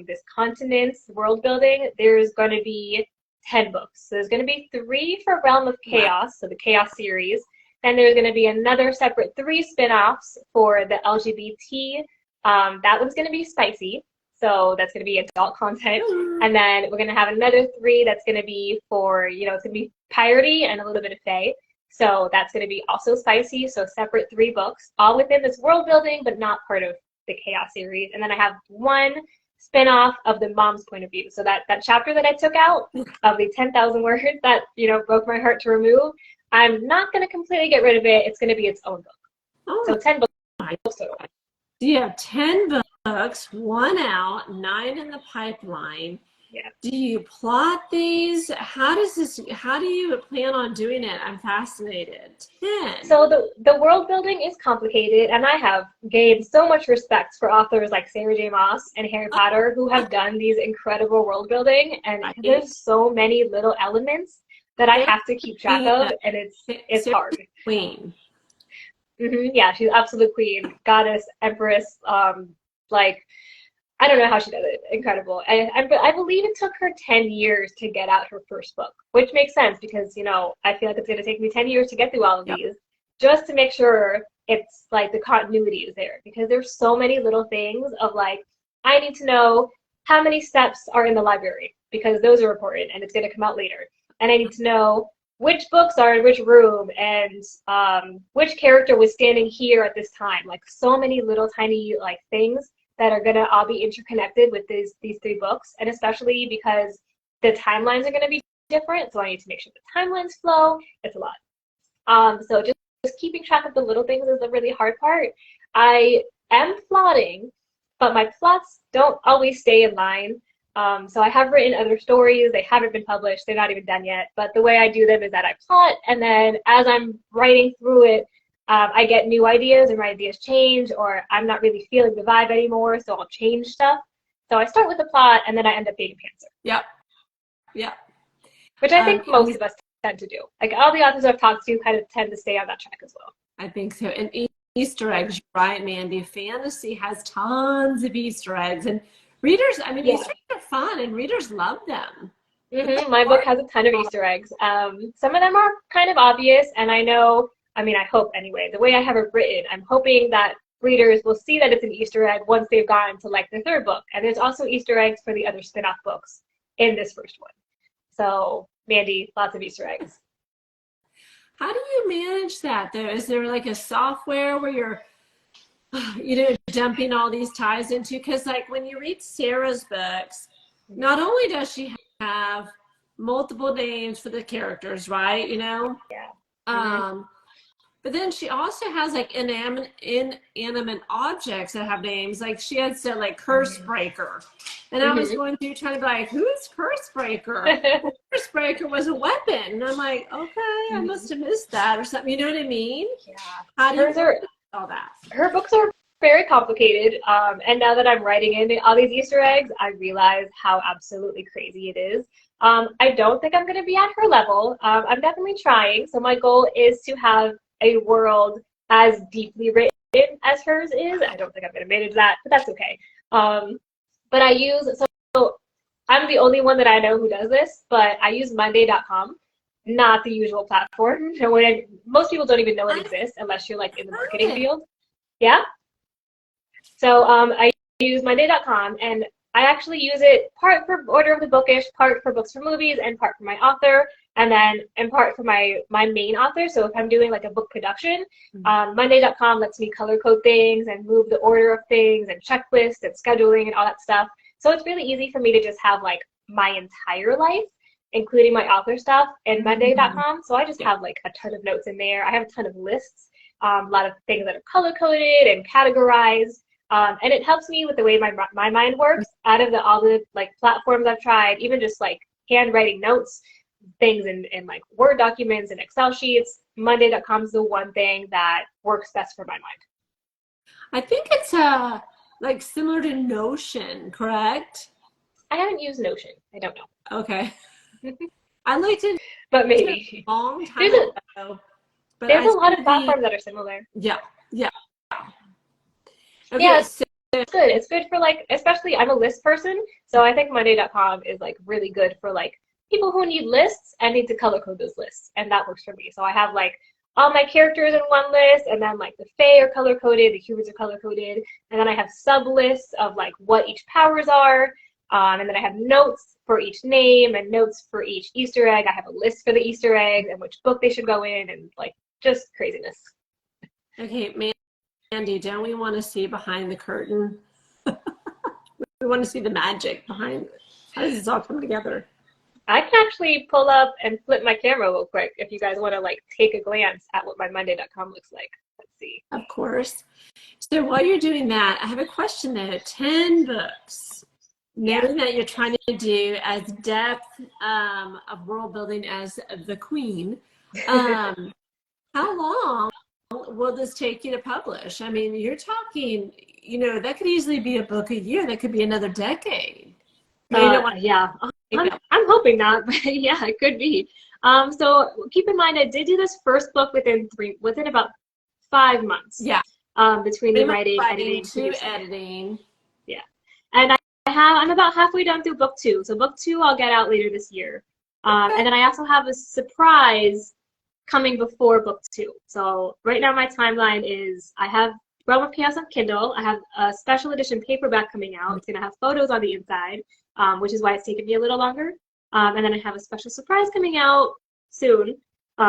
this continent's world building, there's going to be 10 books. So there's going to be 3 for Realm of Chaos, so the Chaos series. Then there's going to be another separate 3 spin-offs for the LGBT. That one's going to be spicy, so that's going to be adult content. And then we're going to have another 3 that's going to be for, you know, it's going to be piratey and a little bit of fae. So that's going to be also spicy, so separate 3 books, all within this world building, but not part of the Chaos series. And then I have 1 spin-off of the mom's point of view. So that chapter that I took out of the 10,000 words that, you know, broke my heart to remove, I'm not going to completely get rid of it. It's going to be its own book. Oh, so 10 books total. So you have 10 books, 1 out, 9 in the pipeline. Yeah. Do you plot these? How do you plan on doing it? I'm fascinated. 10. So the world building is complicated, and I have gained so much respect for authors like Sarah J. Maas and Harry Potter who have done these incredible world building, and there's so many little elements that I have to keep track of, and it's hard. Queen. Yeah, she's absolute queen, goddess, empress. Like, I don't know how she does it. Incredible. I believe it took her 10 years to get out her first book, which makes sense because, you know, I feel like it's going to take me 10 years to get through all of these just to make sure it's like the continuity is there, because there's so many little things of like, I need to know how many steps are in the library because those are important and it's going to come out later. And I need to know which books are in which room and which character was standing here at this time. Like, so many little tiny like things that are going to all be interconnected with these 3 books, and especially because the timelines are going to be different, so I need to make sure the timelines flow. It's a lot. So just keeping track of the little things is the really hard part. I am plotting, but my plots don't always stay in line. So I have written other stories. They haven't been published. They're not even done yet. But the way I do them is that I plot, and then as I'm writing through it, I get new ideas and my ideas change, or I'm not really feeling the vibe anymore, so I'll change stuff. So I start with the plot, and then I end up being a pantser. Yep. Yeah. Which I think most of us tend to do. Like, all the authors I've talked to kind of tend to stay on that track as well. I think so. And Easter eggs, right, Mandy? Fantasy has tons of Easter eggs, and readers, I mean, Easter eggs are fun, and readers love them. My book has a ton of Easter eggs. Some of them are kind of obvious, and I know, I mean, I hope anyway, the way I have it written, I'm hoping that readers will see that it's an Easter egg once they've gotten to like their 3rd book. And there's also Easter eggs for the other spin-off books in this first one. So, Mandy, lots of Easter eggs. How do you manage that though? Is there like a software where you're, you know, dumping all these ties into? Because like when you read Sarah's books, not only does she have multiple names for the characters, right? You know? Yeah. But then she also has like inanimate objects that have names. Like she had said like Curse Breaker. And I was going through trying to be like, who's Curse Breaker? Well, Curse Breaker was a weapon. And I'm like, okay, I must have missed that or something. You know what I mean? Yeah. How do you do all that? Her books are very complicated. And now that I'm writing in all these Easter eggs, I realize how absolutely crazy it is. I don't think I'm going to be at her level. I'm definitely trying. So my goal is to have a world as deeply written as hers is. I don't think I'm going to manage that, but that's okay. But I use, so I'm the only one that I know who does this, but I use Monday.com, not the usual platform. So most people don't even know it exists unless you're like in the marketing field. Yeah. So I use Monday.com, and I actually use it part for order of the bookish, part for books for movies, and part for my author, and then in part for my main author. So if I'm doing like a book production, Monday.com lets me color code things and move the order of things and checklists and scheduling and all that stuff. So it's really easy for me to just have like my entire life, including my author stuff, in Monday.com. So I just have like a ton of notes in there. I have a ton of lists, a lot of things that are color coded and categorized. And it helps me with the way my mind works. Out of all the like platforms I've tried, even just like handwriting notes, things in like Word documents and Excel sheets, Monday.com is the one thing that works best for my mind. I think it's like similar to Notion, correct? I haven't used Notion. I don't know. Okay. I liked it, but maybe a long time ago. But there's a lot of platforms that are similar. Yeah. Okay, yeah, it's good. It's good for like, especially I'm a list person, so I think Monday.com is like really good for like people who need lists and need to color code those lists, and that works for me. So I have like all my characters in one list, and then like the Fae are color coded, the humans are color coded, and then I have sub lists of like what each powers are, and then I have notes for each name and notes for each Easter egg. I have a list for the Easter eggs and which book they should go in, and like just craziness. Okay, Mandy, don't we want to see behind the curtain? We want to see the magic behind it. How does this all come together? I can actually pull up and flip my camera real quick if you guys want to like take a glance at what my Monday.com looks like. Let's see. Of course. So while you're doing that, I have a question though. 10 books. Knowing that you're trying to do as depth of world building as the queen, how long will this take you to publish? I mean, you're talking, you know, that could easily be a book a year. That could be another decade. Yeah, I'm hoping not, but yeah, it could be. So keep in mind, I did do this first book within about 5 months. Yeah. Between the writing, editing, to editing. Yeah. And I'm about halfway done through book 2. So book 2 I'll get out later this year. And then I also have a surprise coming before book 2. So right now my timeline is I have Realm of Chaos on Kindle. I have a special edition paperback coming out. It's going to have photos on the inside, which is why it's taken me a little longer. And then I have a special surprise coming out soon.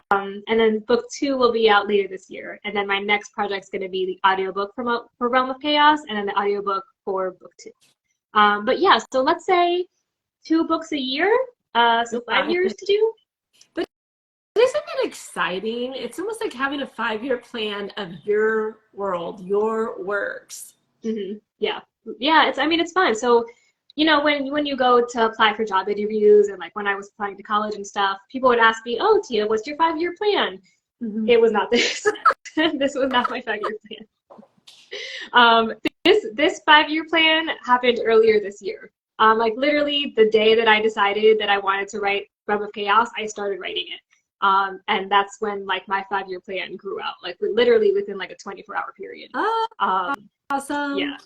And then book 2 will be out later this year. And then my next project is going to be the audiobook for Realm of Chaos, and then the audiobook for book 2. But yeah, so let's say 2 books a year. So 5 years to do. But isn't it exciting? It's almost like having a 5-year plan of your world, your works. Mm-hmm. Yeah. Yeah, it's fun. So, you know, when you go to apply for job interviews, and like when I was applying to college and stuff, people would ask me, "Oh, Tia, what's your 5-year plan?" Mm-hmm. It was not this. This was not my 5-year plan. This 5-year plan happened earlier this year. Like literally the day that I decided that I wanted to write Realm of Chaos, I started writing it. And that's when like my 5-year plan grew out, like literally within like a 24-hour period. Awesome. Yeah.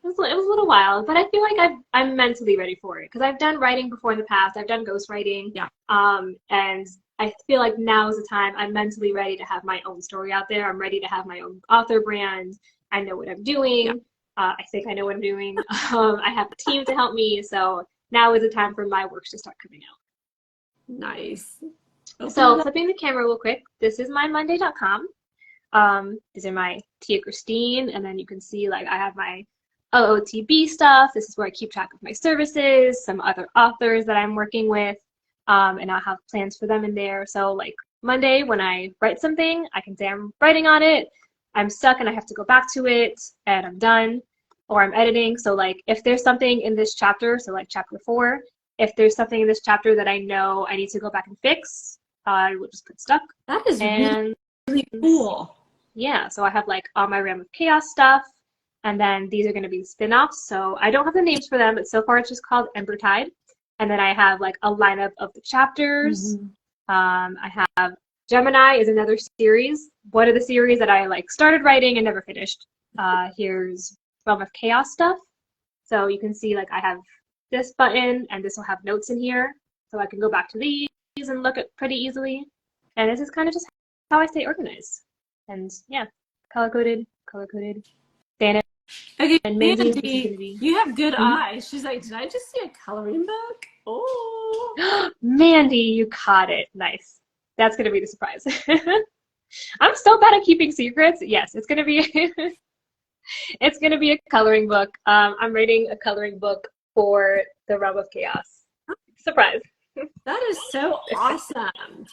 It was a little while, but I feel like I'm mentally ready for it because I've done writing before in the past. I've done ghostwriting. Yeah. And I feel like now is the time I'm mentally ready to have my own story out there. I'm ready to have my own author brand. I know what I'm doing. Yeah. I think I know what I'm doing. I have a team to help me. So now is the time for my works to start coming out. Nice. So flipping the camera real quick. This is my Monday.com. These are my Tia Christine. And then you can see like I have my OOTB stuff. This is where I keep track of my services, some other authors that I'm working with, and I'll have plans for them in there. So like Monday, when I write something, I can say I'm writing on it, I'm stuck and I have to go back to it, and I'm done, or I'm editing. So like if there's something in this chapter, so like chapter 4, if there's something in this chapter that I know I need to go back and fix, I will just put stuck. That is really cool. Yeah, so I have like all my Realm of Chaos stuff. And then these are going to be spin-offs. So I don't have the names for them, but so far it's just called Embertide. And then I have like a lineup of the chapters. Mm-hmm. I have Gemini is another series. One of the series that I like started writing and never finished. Here's Realm of Chaos stuff. So you can see like I have this button, and this will have notes in here. So I can go back to these and look at pretty easily. And this is kind of just how I stay organized. And yeah, color-coded. Dana. Okay, Mandy, you have good eyes. She's like, did I just see a coloring book? Oh. Mandy, you caught it. Nice. That's going to be the surprise. I'm so bad at keeping secrets. Yes, it's going to be it's going to be a coloring book. I'm writing a coloring book for the Realm of Chaos. Surprise. That is so awesome.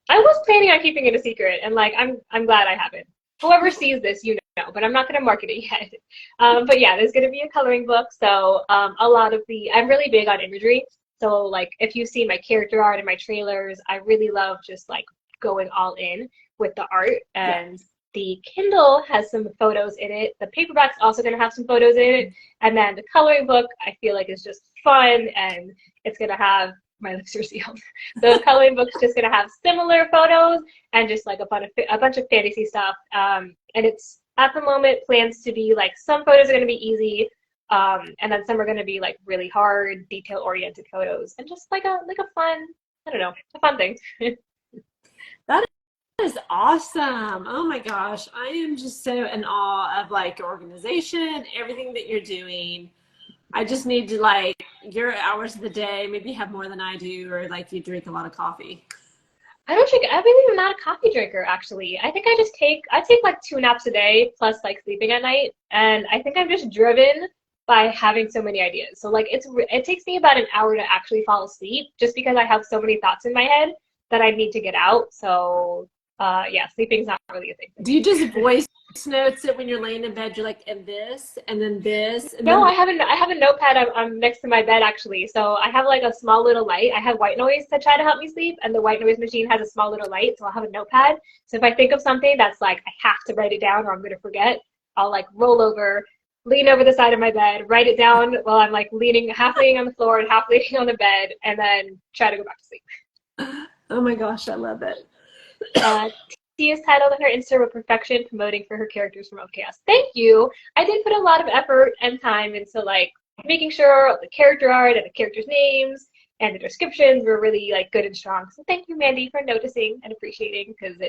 I was planning on keeping it a secret, and like I'm glad I haven't. Whoever sees this, you know, but I'm not going to market it yet. But yeah, there's going to be a coloring book. So a lot of I'm really big on imagery. So like if you see my character art and my trailers, I really love just like going all in with the art. And the Kindle has some photos in it. The paperback's also going to have some photos in it. And then the coloring book, I feel like is just fun, and it's going to have, my lips are sealed. The coloring book's just going to have similar photos and just like a bunch of fantasy stuff. And it's at the moment plans to be like some photos are going to be easy, and then some are going to be like really hard, detail-oriented photos, and just like a fun, I don't know, a fun thing. That is awesome. Oh my gosh, I am just so in awe of like your organization, everything that you're doing. I just need to like your hours of the day, maybe have more than I do, or like you drink a lot of coffee. I don't drink, I really am not a coffee drinker actually. I think I take like 2 naps a day plus like sleeping at night. And I think I'm just driven by having so many ideas. So like it takes me about an hour to actually fall asleep just because I have so many thoughts in my head that I need to get out. So yeah, sleeping's not really a thing. Do you just voice notes it when you're laying in bed? You're like, and this, and then this. And no, then I have a notepad. I'm next to my bed actually. So I have like a small little light. I have white noise to try to help me sleep, and the white noise machine has a small little light. So I'll have a notepad. So if I think of something that's like I have to write it down or I'm gonna forget, I'll like roll over, lean over the side of my bed, write it down while I'm like half leaning on the floor and half leaning on the bed, and then try to go back to sleep. Oh my gosh, I love it. She is titled on her Instagram Perfection, promoting for her characters from Chaos. Thank you. I did put a lot of effort and time into like making sure the character art and the characters' names and the descriptions were really like good and strong. So thank you, Mandy, for noticing and appreciating, because it